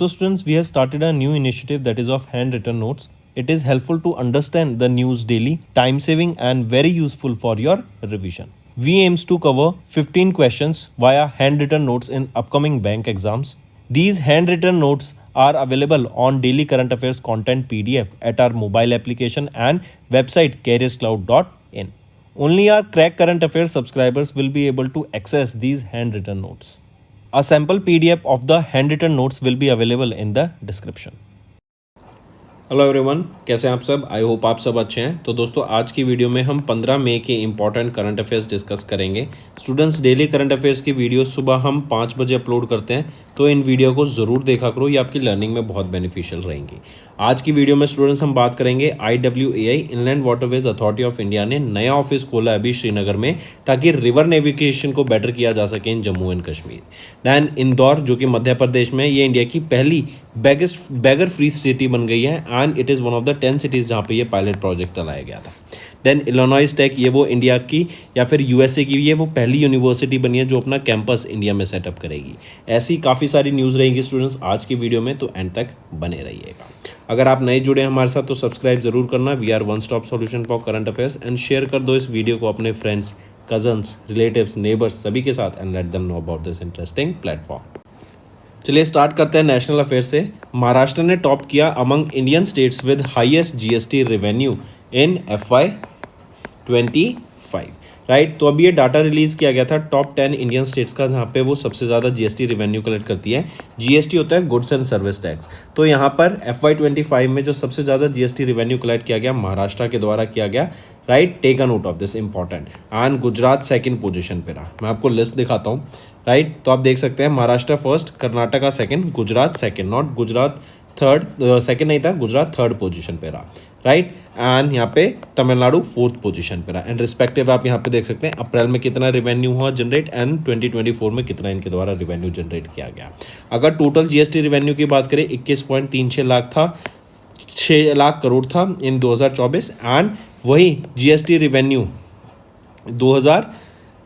So students, we have started a new initiative that is of handwritten notes. It is helpful to understand the news daily, time saving and very useful for your revision. We aims to cover 15 questions via handwritten notes in upcoming bank exams. These handwritten notes are available on daily current affairs content PDF at our mobile application and website careerscloud.in. Only our Crack Current Affairs subscribers will be able to access these handwritten notes. A sample PDF of the handwritten notes will be available in the description. Hello everyone, कैसे हैं आप सब? I hope आप सब अच्छे हैं। तो दोस्तों, आज की वीडियो में हम 15 मई के इंपॉर्टेंट करंट अफेयर्स डिस्कस करेंगे। स्टूडेंट्स, डेली करंट अफेयर्स की वीडियो सुबह हम 5 बजे अपलोड करते हैं, तो इन वीडियो को ज़रूर देखा करो, ये आपकी लर्निंग में बहुत बेनिफिशियल रहेंगी। आज की वीडियो में स्टूडेंट्स हम बात करेंगे IWAI inland waterways authority of India ने नया ऑफिस खोला अभी श्रीनगर में, ताकि रिवर नेविगेशन को बेटर किया जा सके इन जम्मू एंड कश्मीर। दैन इंदौर, जो कि मध्य प्रदेश में, ये इंडिया की पहली बैगर फ्री सिटी बन गई है and it is one of the 10 cities जहाँ पे ये पायलट प्रोजेक्ट चलाया गया था। देन इलिनॉइस टेक, ये वो इंडिया की या फिर यूएसए की ये वो पहली यूनिवर्सिटी बनी है जो अपना कैंपस इंडिया में सेटअप करेगी। ऐसी काफ़ी सारी न्यूज़ रहेंगी स्टूडेंट्स आज की वीडियो में, तो एंड तक बने रहिएगा। अगर आप नए जुड़े हैं हमारे साथ तो सब्सक्राइब जरूर करना। We are one stop solution for current affairs, and share कर दो इस वीडियो को अपने फ्रेंड्स, कजन्स, रिलेटिव्स, नेबर्स सभी के साथ, and let them know about this interesting platform. चलिए स्टार्ट करते हैं नेशनल अफेयर से। महाराष्ट्र ने टॉप किया among Indian states with highest GST revenue in FY25, right. तो अभी ये डाटा रिलीज किया गया था टॉप 10 इंडियन स्टेट्स का, जहाँ पे वो सबसे ज़्यादा जीएसटी रेवेन्यू कलेक्ट करती है। जीएसटी होता है गुड्स एंड सर्विस टैक्स। तो यहाँ पर FY25 में जो सबसे ज़्यादा जीएसटी रेवेन्यू कलेक्ट किया गया महाराष्ट्र के द्वारा किया गया, right. Take a note of this, important. And Gujarat second position पे रहा। मैं आपको लिस्ट दिखाता हूँ, राइट। तो आप देख सकते हैं Maharashtra first, Karnataka second, Gujarat second, not Gujarat third, second नहीं था, गुजरात थर्ड पोजीशन पे रहा, राइट। एंड यहाँ पे तमिलनाडु फोर्थ पोजीशन पे रहा। एंड रिस्पेक्टिव आप यहाँ पे देख सकते हैं अप्रैल में कितना रेवेन्यू हुआ जनरेट एंड 2024 में कितना इनके द्वारा रेवेन्यू जनरेट किया गया। अगर टोटल जीएसटी रेवेन्यू की बात करें 21.36 लाख था, 6 लाख करोड़ था इन 2024, एंड वही जीएसटी रेवेन्यू 2000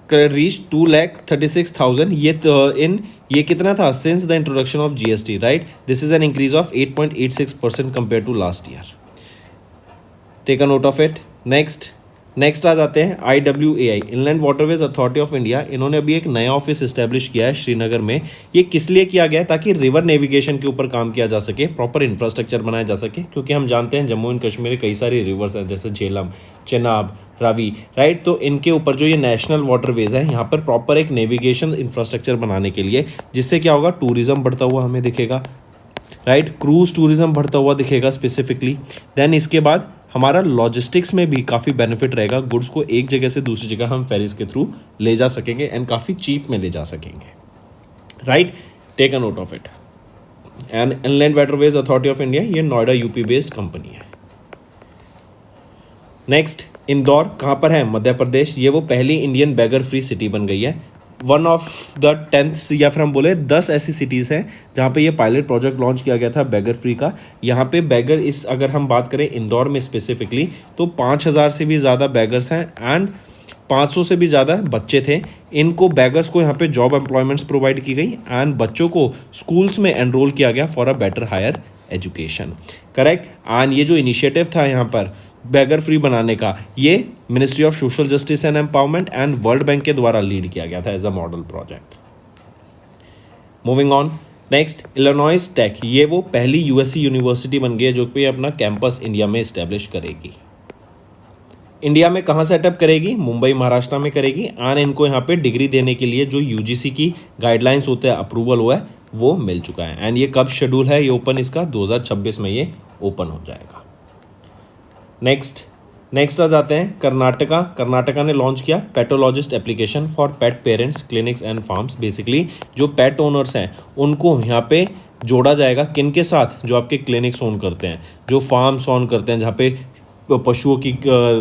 रीच 2,36,000 ये कितना था since the introduction of GST, right. This is an increase of 8.86% compare to last year. Take a note of it. Next आ जाते हैं IWAI, inland waterways authority of India. इन्होंने अभी एक नया ऑफिस इस्टेब्लिश किया है श्रीनगर में। ये किस लिए किया गया है? ताकि रिवर नेविगेशन के ऊपर काम किया जा सके, प्रॉपर इंफ्रास्ट्रक्चर बनाया जा सके, क्योंकि हम जानते हैं जम्मू एंड कश्मीर में कई सारी रिवर्स हैं जैसे झेलम, चेनाब, रावी, राइट। तो इनके ऊपर जो ये नेशनल वाटरवेज है यहाँ पर प्रॉपर एक नेविगेशन इंफ्रास्ट्रक्चर बनाने के लिए, जिससे क्या होगा, टूरिज्म बढ़ता हुआ हमें दिखेगा, राइट। क्रूज टूरिज्म बढ़ता हुआ दिखेगा स्पेसिफिकली। देन इसके बाद हमारा लॉजिस्टिक्स में भी काफ़ी बेनिफिट रहेगा। गुड्स को एक जगह से दूसरी जगह हम फेरीज के थ्रू ले जा सकेंगे एंड काफ़ी चीप में ले जा सकेंगे, right. Take a note of it. And inland waterways authority of India ये नोएडा यूपी बेस्ड कंपनी है। नेक्स्ट, इंदौर कहाँ पर है? मध्य प्रदेश। ये वो पहली इंडियन बैगर फ्री सिटी बन गई है। वन ऑफ द 10th या फिर हम बोले 10 ऐसी सिटीज़ हैं जहाँ पे ये पायलट प्रोजेक्ट लॉन्च किया गया था बैगर फ्री का। यहाँ पे बैगर अगर हम बात करें इंदौर में स्पेसिफिकली तो 5,000 से भी ज़्यादा बैगर्स हैं एंड 500 से भी ज़्यादा बच्चे थे। इनको बैगर्स को यहाँ पे जॉब एम्प्लॉयमेंट्स प्रोवाइड की गई एंड बच्चों को स्कूल्स में एनरोल किया गया for a better higher education, correct. And ये जो इनिशिएटिव था यहाँ पर बैगर फ्री बनाने का, ये ministry of social justice and empowerment and world bank के द्वारा लीड किया गया था as a model project. Moving on, next, Illinois tech. ये वो पहली यूएससी यूनिवर्सिटी बन गई है जो कि अपना कैंपस इंडिया में इस्टेब्लिश करेगी। इंडिया में कहाँ सेटअप करेगी? मुंबई महाराष्ट्र में करेगी। एंड इनको यहाँ पे डिग्री देने के लिए जो यूजीसी की गाइडलाइंस होते हैं, अप्रूवल हुआ है, वो मिल चुका है। एंड ये कब शेड्यूल है ये ओपन इसका? 2026 में ये ओपन हो जाएगा। नेक्स्ट आ जाते हैं कर्नाटका ने लॉन्च किया Petologist application for pet parents, clinics and farms. Basically जो पेट ओनर्स हैं उनको यहाँ पे जोड़ा जाएगा किन के साथ? जो आपके क्लिनिक्स ओन करते हैं, जो फार्म्स ओन करते हैं, जहाँ पे पशुओं की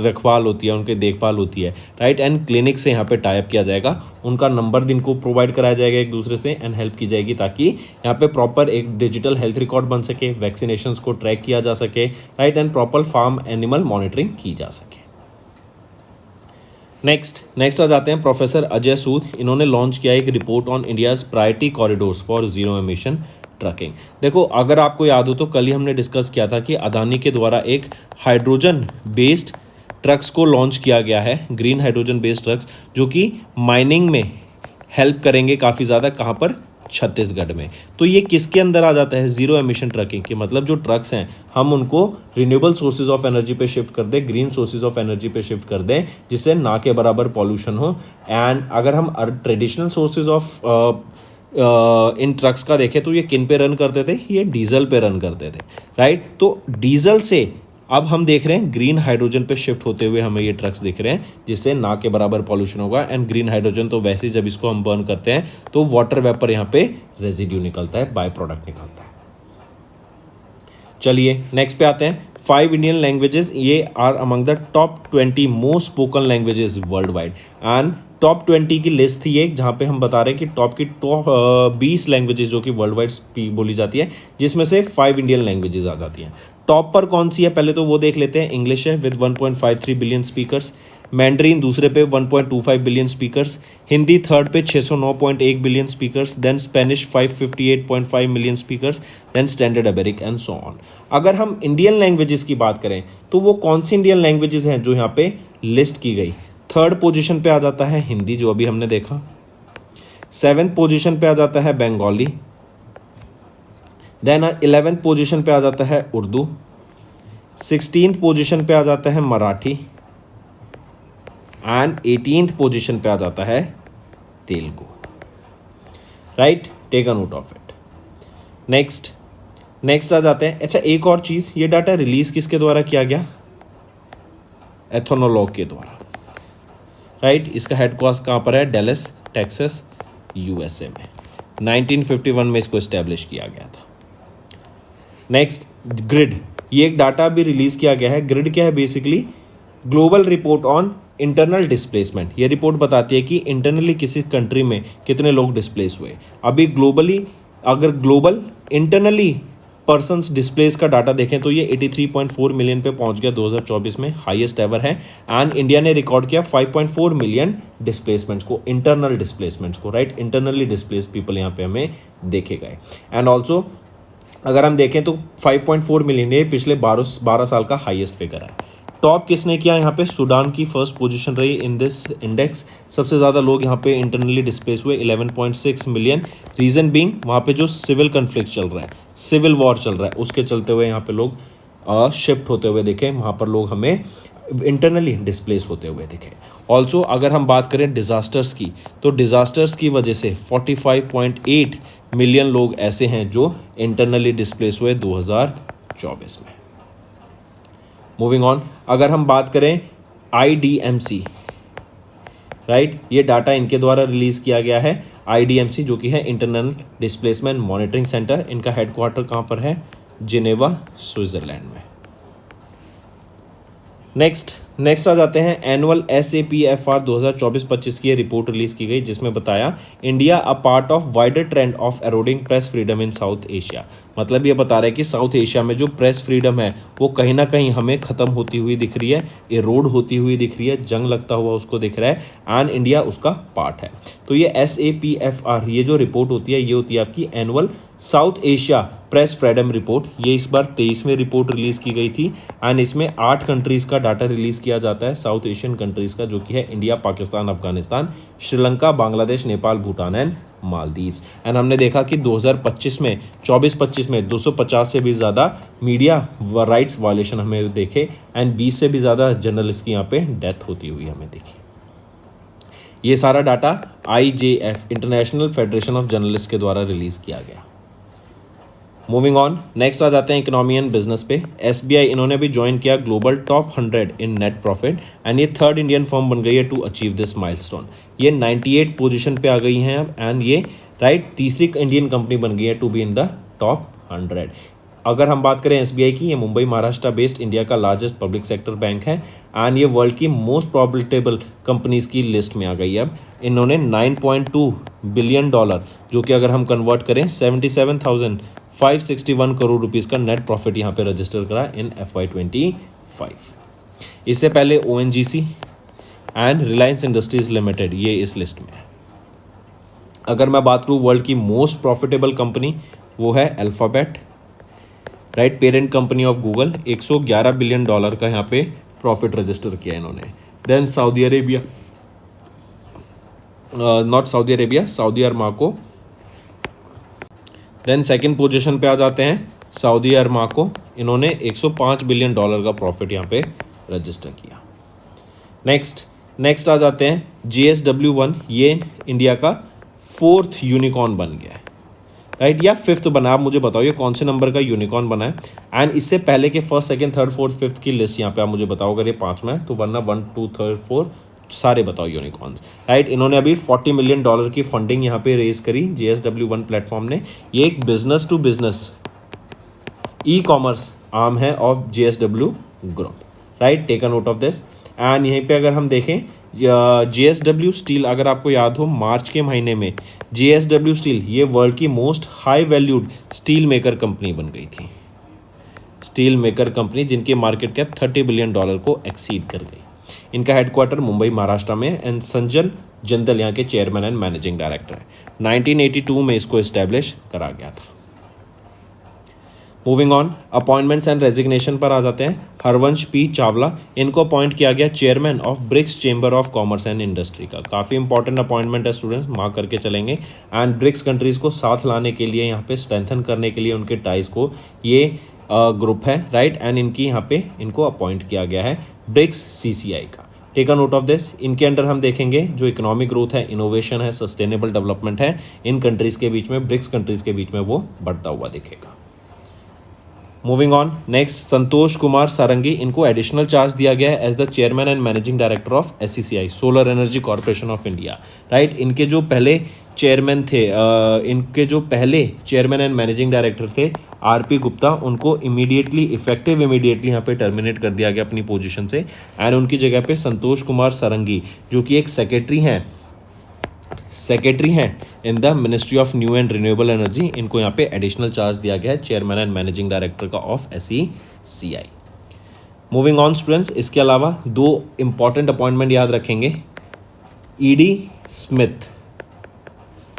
रखवाल होती है, उनकी देखभाल होती है, राइट। एंड क्लिनिक से यहाँ पे टाइप किया जाएगा, उनका नंबर दिन को प्रोवाइड कराया जाएगा एक दूसरे से एंड हेल्प की जाएगी ताकि यहाँ पे प्रॉपर एक डिजिटल हेल्थ रिकॉर्ड बन सके, वैक्सीनेशंस को ट्रैक किया जा सके, right. And proper farm animal monitoring की जा सके। नेक्स्ट आ जाते हैं प्रोफेसर अजय सूद। इन्होंने लॉन्च किया एक report on India's priority corridors for zero emission trucking. देखो, अगर आपको याद हो तो कल ही हमने डिस्कस किया था कि अदानी के द्वारा एक हाइड्रोजन बेस्ड ट्रक्स को लॉन्च किया गया है, ग्रीन हाइड्रोजन बेस्ड ट्रक्स, जो कि माइनिंग में हेल्प करेंगे काफ़ी ज़्यादा। कहाँ पर? छत्तीसगढ़ में। तो ये किसके अंदर आ जाता है? जीरो एमिशन ट्रकिंग के। मतलब जो ट्रक्स हैं हम उनको रिन्यूएबल सोर्सेज ऑफ एनर्जी पे शिफ्ट कर दें, ग्रीन सोर्सेज ऑफ एनर्जी पे शिफ्ट कर दें, जिससे ना के बराबर पॉल्यूशन हो। एंड अगर हम traditional sources of in trucks का देखें तो ये किन पे रन करते थे? ये डीजल पे रन करते थे, राइट। तो डीजल से अब हम देख रहे हैं ग्रीन हाइड्रोजन पे शिफ्ट होते हुए हमें ये ट्रक्स दिख रहे हैं, जिससे ना के बराबर पॉल्यूशन होगा। एंड ग्रीन हाइड्रोजन तो वैसे ही जब इसको हम बर्न करते हैं तो वाटर वेपर यहाँ पे रेजिड्यू निकलता है, बाय प्रोडक्ट निकलता है। चलिए नेक्स्ट पे आते हैं। 5 इंडियन लैंग्वेजेस, ये are among the top 20 most spoken languages world wide. And top 20 की लिस्ट थी एक, जहाँ पे हम बता रहे हैं कि टॉप 20 लैंग्वेजेस जो कि वर्ल्ड वाइड बोली जाती है, जिसमें से 5 इंडियन लैंग्वेजेस आ जाती हैं। टॉप पर कौन सी है पहले तो वो देख लेते हैं। इंग्लिश है विद 1.53 बिलियन स्पीकर्स, मैंड्रीन दूसरे पे 1.25 बिलियन स्पीकर्स, हिंदी थर्ड पे 609.1 billion speakers, then Spanish 558.5 million speakers, then standard Arabic and so on. अगर हम इंडियन लैंग्वेजेस की बात करें तो वो कौन सी इंडियन लैंग्वेजेस हैं जो यहाँ पे लिस्ट की गई। थर्ड पोजीशन पे आ जाता है हिंदी जो अभी हमने देखा, सेवेंथ पोजीशन पे आ जाता है बंगाली, देन 11th पोजीशन पे आ जाता है उर्दू, 16th पोजीशन पे आ जाता है मराठी एंड 18th पोजीशन पे आ जाता है Telugu. Right, take a note of it. Next आ जाते हैं। अच्छा एक और चीज, ये डाटा रिलीज किसके द्वारा किया गया, एथोनोलॉग के द्वारा। राइट, इसका हेडक्वार्टर्स कहाँ पर है, डेलस टेक्सास यूएसए में। 1951 में इसको एस्टेब्लिश किया गया था। नेक्स्ट ग्रिड, ये एक डाटा भी रिलीज किया गया है। ग्रिड क्या है, basically global report on internal displacement. ये रिपोर्ट बताती है कि इंटरनली किसी कंट्री में कितने लोग डिस्प्लेस हुए। अभी ग्लोबली अगर ग्लोबल इंटरनली पर्सन्स डिस्प्लेस का डाटा देखें तो ये 83.4 मिलियन पे पहुंच गया 2024 में, हाईएस्ट एवर है। एंड इंडिया ने रिकॉर्ड किया 5.4 मिलियन डिस्प्लेसमेंट्स को, इंटरनल डिस्प्लेसमेंट्स को। राइट, इंटरनली डिस्प्लेस पीपल यहाँ पे हमें देखे गए। एंड ऑल्सो अगर हम देखें तो 5.4 मिलियन ये पिछले 12 साल का हाईएस्ट फिगर है। टॉप किसने किया यहाँ पे, सूडान की फर्स्ट पोजीशन रही इन दिस इंडेक्स। सबसे ज़्यादा लोग यहाँ पे इंटरनली डिस्प्लेस हुए 11.6 मिलियन। रीज़न बीइंग वहाँ पे जो सिविल कन्फ्लिक्ट चल रहा है, सिविल वॉर चल रहा है, उसके चलते हुए यहाँ पे लोग शिफ्ट होते हुए देखे, वहाँ पर लोग हमें इंटरनली डिस्प्लेस होते हुए दिखे। ऑल्सो अगर हम बात करें डिज़ास्टर्स की तो डिज़ास्टर्स की वजह से 45.8 मिलियन लोग ऐसे हैं जो इंटरनली डिस्प्लेस हुए 2024 में। मूविंग ऑन, अगर हम बात करें IDMC, राइट, ये डाटा इनके द्वारा रिलीज किया गया है। IDMC जो कि है इंटरनल डिस्प्लेसमेंट मॉनिटरिंग सेंटर, इनका हेडक्वार्टर कहाँ पर है, जिनेवा स्विट्जरलैंड में। नेक्स्ट आ जाते हैं एनुअल SAPFR 2024-25 की रिपोर्ट रिलीज की गई जिसमें बताया India a part of wider trend of eroding press freedom in South Asia. मतलब ये बता रहा है कि साउथ एशिया में जो प्रेस फ्रीडम है वो कहीं ना कहीं हमें ख़त्म होती हुई दिख रही है, एरोड होती हुई दिख रही है, जंग लगता हुआ उसको दिख रहा है एंड इंडिया उसका पार्ट है। तो ये SAPFR ये जो रिपोर्ट होती है ये होती है आपकी annual south Asia press freedom report. ये इस बार 23वें रिपोर्ट रिलीज की गई थी एंड इसमें 8 कंट्रीज का डाटा रिलीज किया जाता है, साउथ एशियन कंट्रीज का, जो कि है India, Pakistan, Afghanistan, Sri Lanka, Bangladesh, Nepal, Bhutan and Maldives. And हमने देखा कि 2025 में 24-25 में 250 से भी ज़्यादा मीडिया राइट्स वायलेशन हमें देखे एंड 20 से भी ज़्यादा जर्नलिस्ट की यहाँ पे डेथ होती हुई हमें दिखी। ये सारा data IJF international federation of journalist के द्वारा रिलीज किया गया। मूविंग ऑन, नेक्स्ट आ जाते हैं इकोनॉमी एंड बिजनेस पे। SBI इन्होंने भी ज्वाइन किया global top 100 in net profit and ये थर्ड इंडियन फर्म बन गई है टू अचीव दिस माइलस्टोन। ये 98 पोजीशन पे आ गई हैं अब एंड ये राइट तीसरी इंडियन कंपनी बन गई है to be in the top 100। अगर हम बात करें SBI की, ये मुंबई महाराष्ट्र बेस्ड इंडिया का लार्जेस्ट पब्लिक सेक्टर बैंक है एंड ये वर्ल्ड की मोस्ट प्रॉफिटेबल कंपनीज की लिस्ट में आ गई है अब। इन्होंने $9.2 बिलियन जो कि अगर हम कन्वर्ट करें 77,561 करोड़ रुपीस का नेट प्रॉफिट यहाँ पे रजिस्टर करा इन FY25। इससे पहले ONGC and Reliance industries limited ये इस लिस्ट में है। अगर मैं बात करूँ वर्ल्ड की मोस्ट प्रॉफिटेबल कंपनी, वो है Alphabet, right, parent company of Google. $111 billion का यहाँ पे प्रॉफिट रजिस्टर किया इन्होंने। Then Saudi Arabia, not Saudi Arabia, Saudi Aramco. Then second position पे आ जाते हैं सऊदी अरमाको, इन्होंने $105 बिलियन का प्रॉफिट यहाँ पे रजिस्टर किया। नेक्स्ट आ जाते हैं JSW1, ये इंडिया का 4th यूनिकॉर्न बन गया है, राइट, या 5th बना। आप मुझे बताओ ये कौन से नंबर का यूनिकॉर्न बना है एंड इससे पहले के 1st, 2nd, 3rd, 4th, 5th की लिस्ट यहाँ पे आप मुझे बताओ अगर ये 5वां है तो, वरना 1, 2, 3, 4 सारे बताओ यूनिकॉर्न्स, राइट। इन्होंने अभी $40 मिलियन की फंडिंग यहाँ पे रेज करी JSW1 प्लेटफॉर्म ने। ये एक business to business e-commerce arm है of JSW group, right, take a note of this. And यहीं पे अगर हम देखें JSW स्टील, अगर आपको याद हो मार्च के महीने में JSW स्टील ये वर्ल्ड की most high valued steel maker company बन गई थी। स्टील मेकर कंपनी, जिनकी मार्केट कैप $30 बिलियन को एक्सीड कर गई। इनका हेडक्वार्टर मुंबई महाराष्ट्र में एंड संजन जिंदल यहाँ के चेयरमैन एंड मैनेजिंग डायरेक्टर है। 1982 में इसको इस्टेब्लिश करा गया था। Moving on, appointments and resignation पर आ जाते हैं। हरवंश पी चावला, इनको अपॉइंट किया गया chairman of BRICS chamber of commerce and industry का। काफ़ी इंपॉर्टेंट अपॉइंटमेंट है स्टूडेंट्स, मार्क करके चलेंगे। एंड ब्रिक्स कंट्रीज़ को साथ लाने के लिए, यहाँ पे स्ट्रेंथन करने के लिए उनके टाइज को, ये ग्रुप है, राइट। एंड इनकी यहाँ पे इनको अपॉइंट किया गया है ब्रिक्स CCI का। Take a note of this. इनके अंडर हम देखेंगे जो इकोनॉमिक ग्रोथ है, इनोवेशन है, सस्टेनेबल डेवलपमेंट है, इन कंट्रीज़ के बीच में, ब्रिक्स कंट्रीज़ के बीच में वो बढ़ता हुआ दिखेगा। Moving on, next Santosh Kumar Sarangi, इनको एडिशनल चार्ज दिया गया है as the chairman and managing director of SECI, solar energy corporation of India, right. इनके जो पहले चेयरमैन थे, इनके जो पहले चेयरमैन एंड मैनेजिंग डायरेक्टर थे RP गुप्ता, उनको इमीडिएटली यहाँ पे टर्मिनेट कर दिया गया अपनी पोजीशन से। एंड उनकी जगह पे संतोष कुमार सारंगी, जो कि एक सेक्रेटरी हैं in the ministry of new and renewable energy, इनको यहाँ पे एडिशनल चार्ज दिया गया है चेयरमैन एंड मैनेजिंग डायरेक्टर का of SECI। Moving on students, इसके अलावा दो इंपॉर्टेंट अपॉइंटमेंट याद रखेंगे। ED स्मिथ,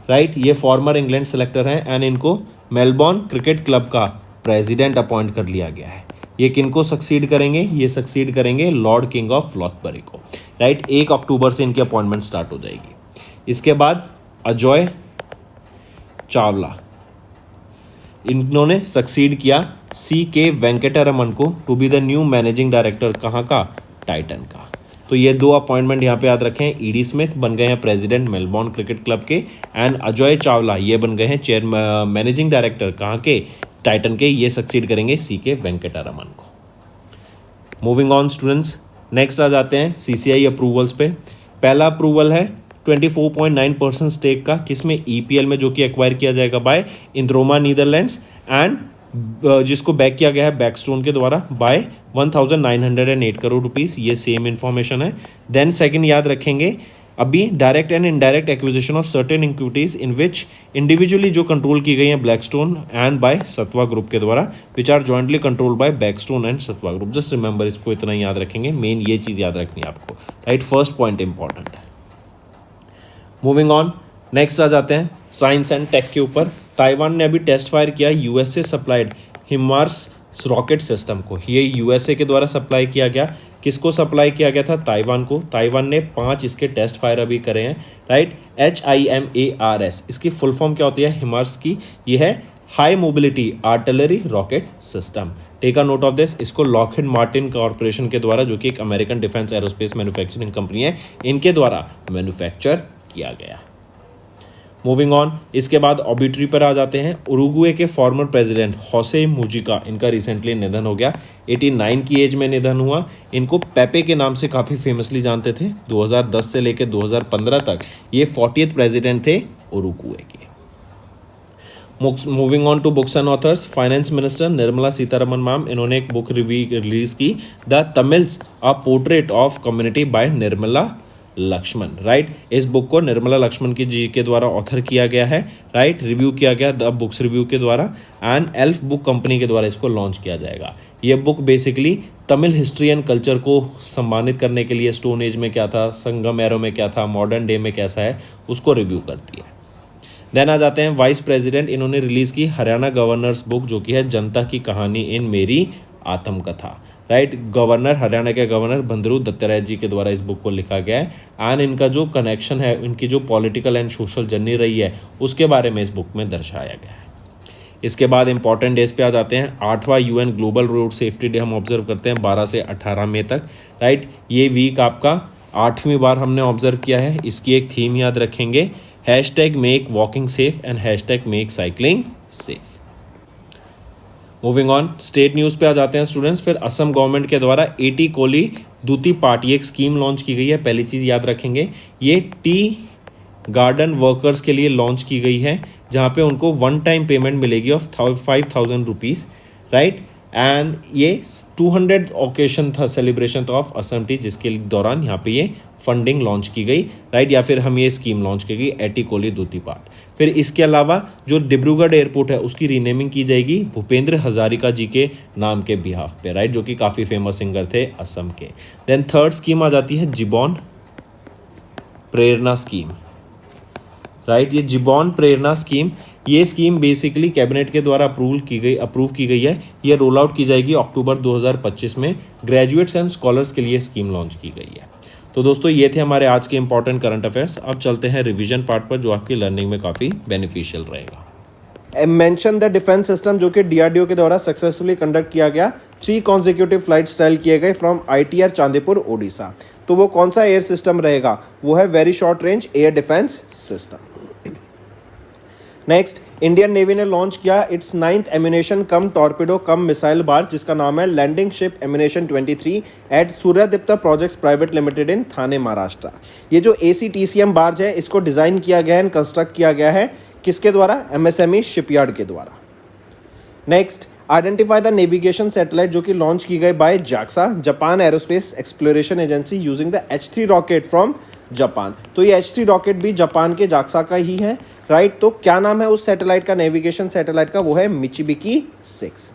राइट, ये फॉर्मर इंग्लैंड सेलेक्टर हैं एंड इनको मेलबॉर्न क्रिकेट क्लब का प्रेसिडेंट अपॉइंट कर लिया गया है। ये किनको सक्सीड करेंगे? ये सक्सीड करेंगे लॉर्ड किंग ऑफ लॉथबरी को, राइट। 1 अक्टूबर से इनकी अपॉइंटमेंट स्टार्ट हो जाएगी। इसके बाद अजय चावला, इन्होंने सक्सीड किया CK वेंकटरमन को to be the new managing director, कहाँ का? टाइटन का। तो ये दो अपॉइंटमेंट यहाँ पे याद रखें। ED स्मिथ बन गए हैं प्रेसिडेंट मेलबॉर्न क्रिकेट क्लब के, एंड अजय चावला ये बन गए हैं चेयर मैनेजिंग डायरेक्टर, कहाँ के? टाइटन के। ये सक्सीड करेंगे CK वेंकटरमन को। मूविंग ऑन स्टूडेंट्स, नेक्स्ट आ जाते हैं CCI अप्रूवल्स पे। पहला अप्रूवल है 24.9% स्टेक का, किसमें? EPL में, जो कि एक्वायर किया जाएगा बाय इंद्रोमा नीदरलैंड्स, एंड जिसको बैक किया गया है बैकस्टोन के द्वारा बाय 1908 करोड़ रुपीस। ये सेम इन्फॉर्मेशन है। देन सेकंड याद रखेंगे, अभी direct and indirect acquisition of certain equities in which individually जो कंट्रोल की गई हैं Blackstone and by Sattva group के द्वारा, which are jointly controlled by Blackstone and Sattva group. Just remember, इसको इतना ही याद रखेंगे, मेन ये चीज़ याद रखनी है आपको, राइट। फर्स्ट पॉइंट इंपॉर्टेंट है। मूविंग ऑन, नेक्स्ट आ जाते हैं साइंस एंड टेक के ऊपर। ताइवान ने अभी टेस्ट फायर किया USA supplied HIMARS rocket system को। ये USA के द्वारा सप्लाई किया गया। किसको सप्लाई किया गया था? ताइवान को। ताइवान ने 5 इसके टेस्ट फायर अभी करे हैं, राइट। HIMARS, इसकी फुल फॉर्म क्या होती है हिमार्स की? ये है high mobility artillery rocket system. Take a note of this. इसको लॉकहीड मार्टिन कॉर्पोरेशन के द्वारा, जो कि एक American defence aerospace manufacturing company है, इनके द्वारा मैन्युफैक्चर किया गया। मूविंग ऑन, इसके बाद ऑबिट्री पर आ जाते हैं। उरुग्वे के फॉर्मर प्रेसिडेंट होसे मुजिका, इनका रिसेंटली निधन हो गया। 89 की एज में निधन हुआ। इनको पेपे के नाम से काफ़ी फेमसली जानते थे। 2010 से लेकर 2015 तक ये 40th प्रेसिडेंट थे उरुग्वे के। Moving on to books and authors, finance minister Nirmala Sitharaman ma'am, इन्होंने एक बुक रिलीज की, the Tamils a portrait of community by Nirmala Lakshman, right. इस बुक को निर्मला लक्ष्मण की जी के द्वारा ऑथर किया गया है, राइट। रिव्यू किया गया द बुक्स रिव्यू के द्वारा, एंड एल्फ बुक कंपनी के द्वारा इसको लॉन्च किया जाएगा। ये book basically Tamil history and culture को सम्मानित करने के लिए, स्टोन एज में क्या था, संगम एरो में क्या था, मॉडर्न डे में कैसा है, उसको रिव्यू करती है। देन आ जाते हैं वाइस प्रेसिडेंट, इन्होंने रिलीज की हरियाणा गवर्नर्स बुक, जो कि है जनता की कहानी इन मेरी आत्मकथा, राइट। गवर्नर, हरियाणा के गवर्नर बंदरू दत्तात्रेय जी के द्वारा इस बुक को लिखा गया है, एंड इनका जो कनेक्शन है, इनकी जो पॉलिटिकल एंड सोशल जर्नी रही है, उसके बारे में इस बुक में दर्शाया गया है। इसके बाद इंपॉर्टेंट डेज पे आ जाते हैं। 8वां UN global road safety day हम ऑब्जर्व करते हैं 12 से 18 मई तक, राइट। ये वीक आपका 8वीं बार हमने ऑब्जर्व किया है। इसकी एक थीम याद रखेंगे, #make walking safe and #make cycling safe. Moving on, state news पे आ जाते हैं स्टूडेंट्स। फिर असम गवर्नमेंट के द्वारा 80 कोली दूती पार्ट, ये एक स्कीम लॉन्च की गई है। पहली चीज़ याद रखेंगे, ये टी गार्डन वर्कर्स के लिए लॉन्च की गई है, जहाँ पे उनको 1 टाइम पेमेंट मिलेगी ऑफ 5,000 रुपीज़, राइट। एंड ये 200 ओकेशन था, सेलिब्रेशन था ऑफ असम टी, जिसके दौरान यहाँ पे ये फंडिंग लॉन्च की गई, राइट, या फिर हम ये स्कीम लॉन्च की गई एटिकोली दूती पाट। फिर इसके अलावा जो डिब्रूगढ़ एयरपोर्ट है उसकी रीनेमिंग की जाएगी भूपेंद्र हजारिका जी के नाम के बिहाफ पे, राइट, जो कि काफ़ी फेमस सिंगर थे असम के। देन थर्ड स्कीम आ जाती है जिबॉन प्रेरणा स्कीम, राइट। ये जिबॉन प्रेरणा स्कीम, ये स्कीम बेसिकली कैबिनेट के द्वारा अप्रूव की गई है। ये रोल आउट की जाएगी अक्टूबर 2025 में। ग्रेजुएट्स एंड स्कॉलर्स के लिए स्कीम लॉन्च की गई है। तो दोस्तों ये थे हमारे आज के इंपॉर्टेंट करंट अफेयर्स। अब चलते हैं रिवीजन पार्ट पर, जो आपकी लर्निंग में काफ़ी बेनिफिशियल रहेगा। मेंशन द डिफेंस सिस्टम, जो कि डीआरडीओ के द्वारा सक्सेसफुली कंडक्ट किया गया। 3 कॉन्जिक्यूटिव फ्लाइट स्टाइल किए गए फ्रॉम आईटीआर चांदीपुर ओडिशा। तो वो कौन सा एयर सिस्टम रहेगा? वो है very short range air defence system. Next, Indian Navy ने लॉन्च किया its 9th ammunition cum torpedo cum missile barge, जिसका नाम है landing ship ammunition 23 at Suryadipta Projects Private Limited in Thane Maharashtra. ये जो ACTCM बार्ज है इसको डिज़ाइन किया गया है, कंस्ट्रक्ट किया गया है किसके द्वारा? MSME शिपयार्ड के द्वारा। Next, identify the navigation satellite, जो कि लॉन्च की गई by JAXA Japan aerospace exploration agency using the H3 rocket from Japan. तो ये H3 रॉकेट भी जापान के जाक्सा का ही है, राइट। तो क्या नाम है उस सैटेलाइट का, नेविगेशन सैटेलाइट का? वो है Michibiki 6।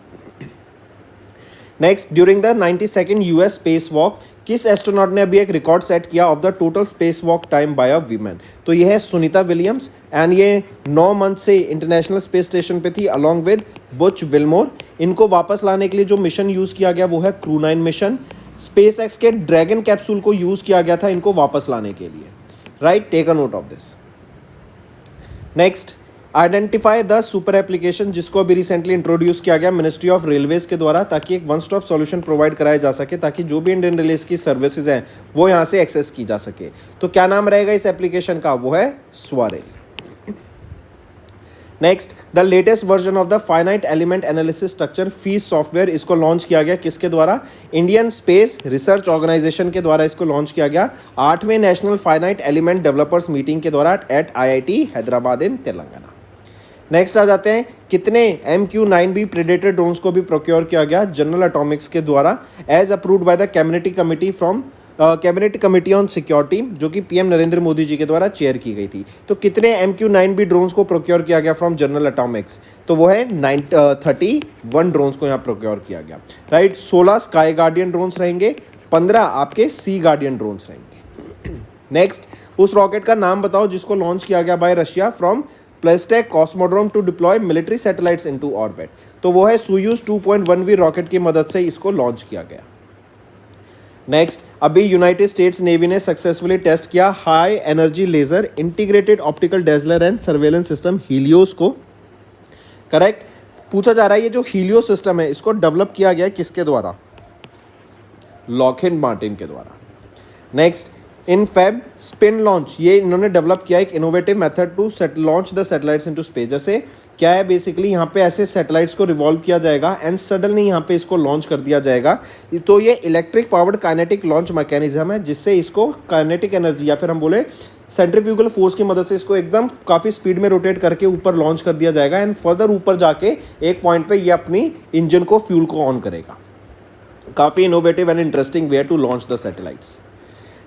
Next, during the 92nd US space walk, किस एस्ट्रोनॉट ने अभी एक रिकॉर्ड सेट किया of the total space walk time by a women? तो ये है सुनीता विलियम्स, एंड ये 9 मंथ से इंटरनेशनल स्पेस स्टेशन पे थी अलॉन्ग विद बुच विल्मोर। इनको वापस लाने के लिए जो मिशन यूज़ किया गया वो है क्रू 9 मिशन। स्पेस एक्स के ड्रैगन कैप्सूल को यूज़ किया गया था इनको वापस लाने के लिए, right. Take a note of this. Next, identify the super application, जिसको अभी रिसेंटली इंट्रोड्यूस किया गया मिनिस्ट्री ऑफ रेलवेज के द्वारा, ताकि एक वन स्टॉप सॉल्यूशन प्रोवाइड कराया जा सके, ताकि जो भी इंडियन रेलवेज की सर्विसेज हैं वो यहाँ से एक्सेस की जा सके। तो क्या नाम रहेगा इस एप्लीकेशन का? वो है SwaRail. Next, the latest version of the finite element analysis structure fees software, इसको लॉन्च किया गया किसके द्वारा? इंडियन स्पेस रिसर्च ऑर्गेनाइजेशन के द्वारा इसको लॉन्च किया गया 8वें national finite element developers meeting के द्वारा at IIT Hyderabad in Telangana. Next आ जाते हैं, कितने MQ-9B प्रेडेटर ड्रोन्स को भी प्रोक्योर किया गया जनरल एटॉमिक्स के द्वारा as approved by the cabinet committee on security, जो कि PM नरेंद्र मोदी जी के द्वारा चेयर की गई थी। तो कितने MQ-9B ड्रोन्स को प्रोक्योर किया गया फ्रॉम जनरल एटॉमिक्स? तो वो है 31 ड्रोन्स को यहाँ प्रोक्योर किया गया, राइट। 16 स्काई गार्डियन ड्रोन्स रहेंगे, 15 आपके सी गार्डियन ड्रोन्स रहेंगे। नेक्स्ट, उस रॉकेट का नाम बताओ जिसको लॉन्च किया गया by Russia from Plesetsk cosmodrome to deploy military satellites into orbit. तो वो है सोयूज 2.1V रॉकेट की मदद से इसको लॉन्च किया गया। नेक्स्ट, अभी यूनाइटेड स्टेट्स नेवी ने सक्सेसफुली टेस्ट किया high energy laser integrated optical dazzler and surveillance system HELIOS को, करेक्ट। पूछा जा रहा है ये जो हीलियो सिस्टम है इसको डेवलप किया गया किसके द्वारा? लॉकहीड मार्टिन के द्वारा। नेक्स्ट, इन फेब स्पिन लॉन्च, ये इन्होंने डेवलप किया एक innovative method to launch the satellites into space. जैसे क्या है बेसिकली यहाँ पे ऐसे सैटेलाइट्स को रिवॉल्व किया जाएगा एंड सडनली यहाँ पे इसको लॉन्च कर दिया जाएगा। तो ये electric powered kinetic launch mechanism है, जिससे इसको काइनेटिक एनर्जी या फिर हम बोले सेंट्रीफ्यूगल फोर्स की मदद से इसको एकदम काफ़ी स्पीड में रोटेट करके ऊपर लॉन्च कर दिया जाएगा एंड फर्दर ऊपर जाके एक पॉइंट पे ये अपनी इंजन को फ्यूल को ऑन करेगा। काफ़ी innovative and interesting way to launch the satellites.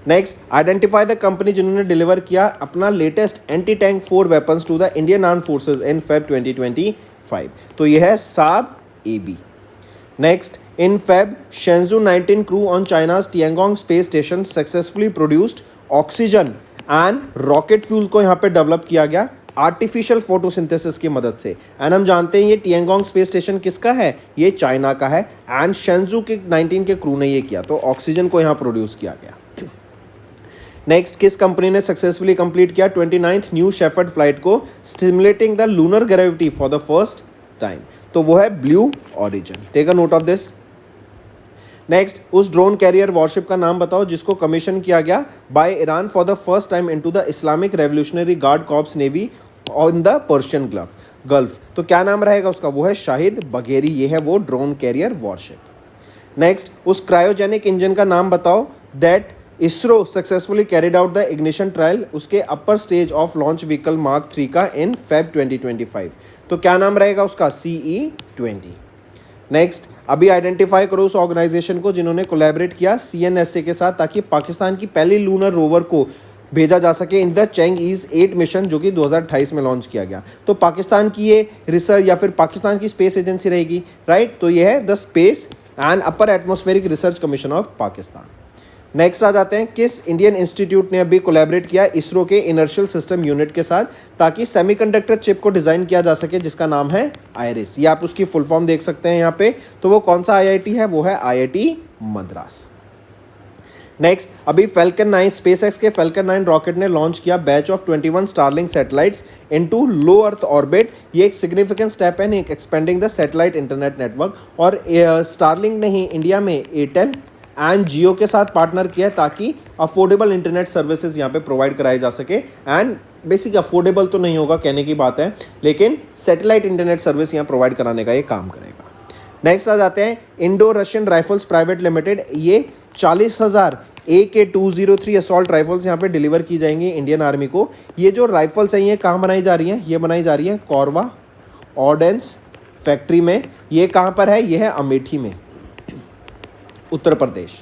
Next, identify the company जिन्होंने डिलीवर किया अपना latest anti tank 4 weapons to the Indian arm forces in Feb 2025। तो ये है Saab AB। Next, in Feb Shenzhou 19 crew on China's Tiangong space station successfully produced oxygen and rocket fuel को यहाँ पे develop किया गया आर्टिफिशियल फोटोसिंथेसिस की मदद से। एंड हम जानते हैं ये टियांगोंग स्पेस स्टेशन किसका है? ये चाइना का है एंड शेंजू के 19 के क्रू ने ये किया, तो ऑक्सीजन को यहाँ प्रोड्यूस किया गया। नेक्स्ट, किस कंपनी ने सक्सेसफुली कंप्लीट किया 29th न्यू शेफर्ड फ्लाइट को stimulating the lunar gravity for the first time? तो वो है Blue Origin. Take a note of this. Next, उस ड्रोन कैरियर वॉरशिप का नाम बताओ जिसको कमीशन किया गया by Iran for the first time into the Islamic revolutionary guard corps navy on the Persian gulf. तो क्या नाम रहेगा उसका? वो है शाहिद बघेरी। ये है वो ड्रोन कैरियर वॉरशिप। नेक्स्ट, उस क्रायोजेनिक इंजन का नाम बताओ that ISRO successfully carried out the ignition trial उसके upper stage of launch vehicle mark 3 का इन फेब 2025। तो क्या नाम रहेगा उसका? CE-20। नेक्स्ट, अभी आइडेंटिफाई करो उस ऑर्गेनाइजेशन को जिन्होंने कोलैबोरेट किया CNSA के साथ ताकि पाकिस्तान की पहली लूनर रोवर को भेजा जा सके इन द चेंगईज 8 मिशन जो कि 2028 में लॉन्च किया गया। तो पाकिस्तान की ये रिसर्च या फिर पाकिस्तान की स्पेस एजेंसी रहेगी, राइट। तो ये है the space and upper atmospheric research commission of Pakistan. Next आ जाते हैं, किस इंडियन इंस्टीट्यूट ने अभी कोलैबोरेट किया इसरो के इनर्शियल सिस्टम यूनिट के साथ ताकि सेमीकंडक्टर चिप को डिज़ाइन किया जा सके, जिसका नाम है आयरिस। ये आप उसकी फुल फॉर्म देख सकते हैं यहाँ पे। तो वो कौन सा IIT है? वो है IIT मद्रास। नेक्स्ट, अभी फैल्कन 9 स्पेसएक्स के फैल्कन 9 रॉकेट ने लॉन्च किया batch of 21 Starlink satellites into low earth orbit. ये एक सिग्निफिकेंट स्टेप है in expanding the satellite internet network. और स्टारलिंक ने ही इंडिया में एयरटेल एंड जियो के साथ पार्टनर किया है ताकि अफोर्डेबल इंटरनेट सर्विसेज यहाँ पे प्रोवाइड कराई जा सके। एंड बेसिक अफोर्डेबल तो नहीं होगा, कहने की बात है, लेकिन सैटेलाइट इंटरनेट सर्विस यहाँ प्रोवाइड कराने का ये काम करेगा। नेक्स्ट आ जाते हैं, Indo Russian rifles private limited. ये 40,000 AK-203 असॉल्ट राइफल्स यहाँ पे डिलीवर की जाएंगी इंडियन आर्मी को। ये जो राइफल्स हैं ये कहाँ बनाई जा रही हैं? ये बनाई जा रही हैं कौरवा ऑर्डेंस फैक्ट्री में। ये कहाँ पर है? ये है अमेठी में, उत्तर प्रदेश।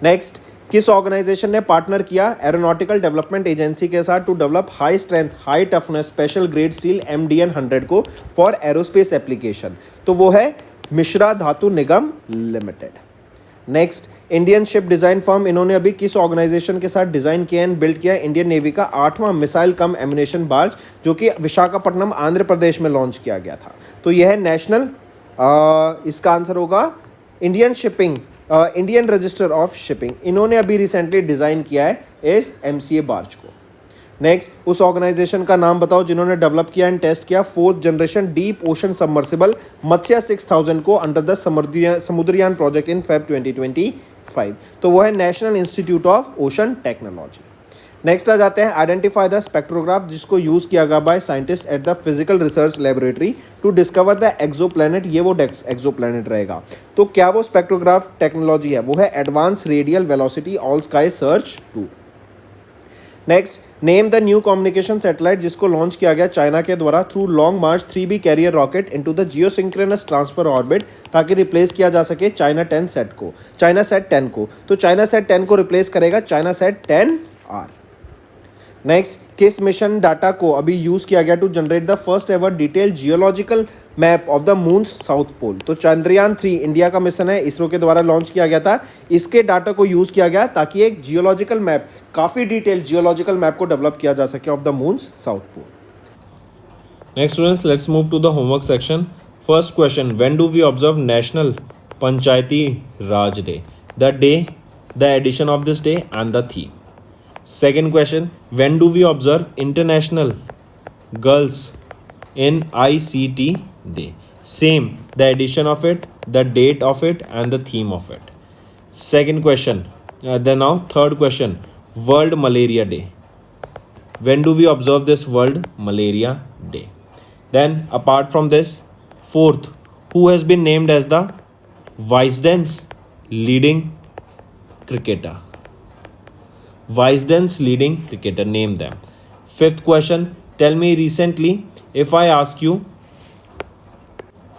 नेक्स्ट, किस ऑर्गेनाइजेशन ने पार्टनर किया एरोनॉटिकल डेवलपमेंट एजेंसी के साथ to develop high strength high toughness special grade steel MDN 100 को फॉर एरोस्पेस एप्लीकेशन? तो वो है Mishra Dhatu Nigam limited. Next, Indian ship design firm, इन्होंने अभी किस ऑर्गेनाइजेशन के साथ डिज़ाइन किया एंड बिल्ड किया इंडियन नेवी का 8वां मिसाइल कम एम्यूनेशन बार्ज जो कि विशाखापट्टनम आंध्र प्रदेश में लॉन्च किया गया था? तो यह है नेशनल, इसका आंसर होगा Indian shipping, Indian register of shipping. इन्होंने अभी रिसेंटली डिज़ाइन किया है इस MCA बार्ज को। नेक्स्ट, उस ऑर्गेनाइजेशन का नाम बताओ जिन्होंने डेवलप किया एंड टेस्ट किया 4th generation deep ocean submersible Matsya 6000 को under the Samudrayaan project in Feb 2025। तो वो है national institute of ocean technology. Next आ जाते हैं, आइडेंटिफाई द स्पेक्ट्रोग्राफ जिसको यूज़ किया गया by scientist at the physical research laboratory to discover the exoplanet. ये वो एक्सोप्लैनेट रहेगा। तो क्या वो स्पेक्ट्रोग्राफ टेक्नोलॉजी है? वो है advance radial velocity all sky search tool. Next, name the new communication satellite जिसको लॉन्च किया गया चाइना के द्वारा through long March 3B carrier rocket into the geosynchronous transfer orbit ताकि रिप्लेस किया जा सके चाइना सेट 10 को। तो चाइना सेट 10 को रिप्लेस करेगा चाइना सेट 10R। नेक्स्ट, किस मिशन डाटा को अभी यूज़ किया गया to generate the first ever detail geological map of the moon's south pole? तो चंद्रयान 3 इंडिया का मिशन है, इसरो के द्वारा लॉन्च किया गया था। इसके डाटा को यूज़ किया गया ताकि एक जियोलॉजिकल मैप, काफ़ी डिटेल जियोलॉजिकल मैप को डेवलप किया जा सके of the moon's south pole. Next students, let's move to the homework section. First question, when do we observe National Panchayati Raj Day? The day, the edition of this day and the theme. Second question, when do we observe International Girls in ICT Day? Same, the edition of it, the date of it and the theme of it. Second question, then now third question, World Malaria Day. When do we observe this World Malaria Day? Then apart from this, fourth, who has been named as the Wisden's leading cricketer? Wisden's leading cricketer, name them. Fifth question, tell me recently if I ask you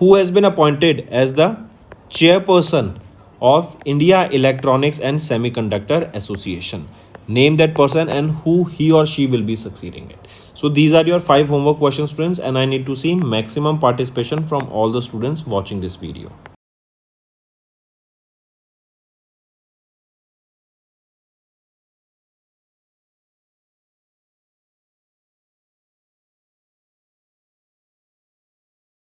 who has been appointed as the chairperson of India Electronics and Semiconductor Association. Name that person and who he or she will be succeeding it. So these are your 5 homework questions, students, and I need to see maximum participation from all the students watching this video.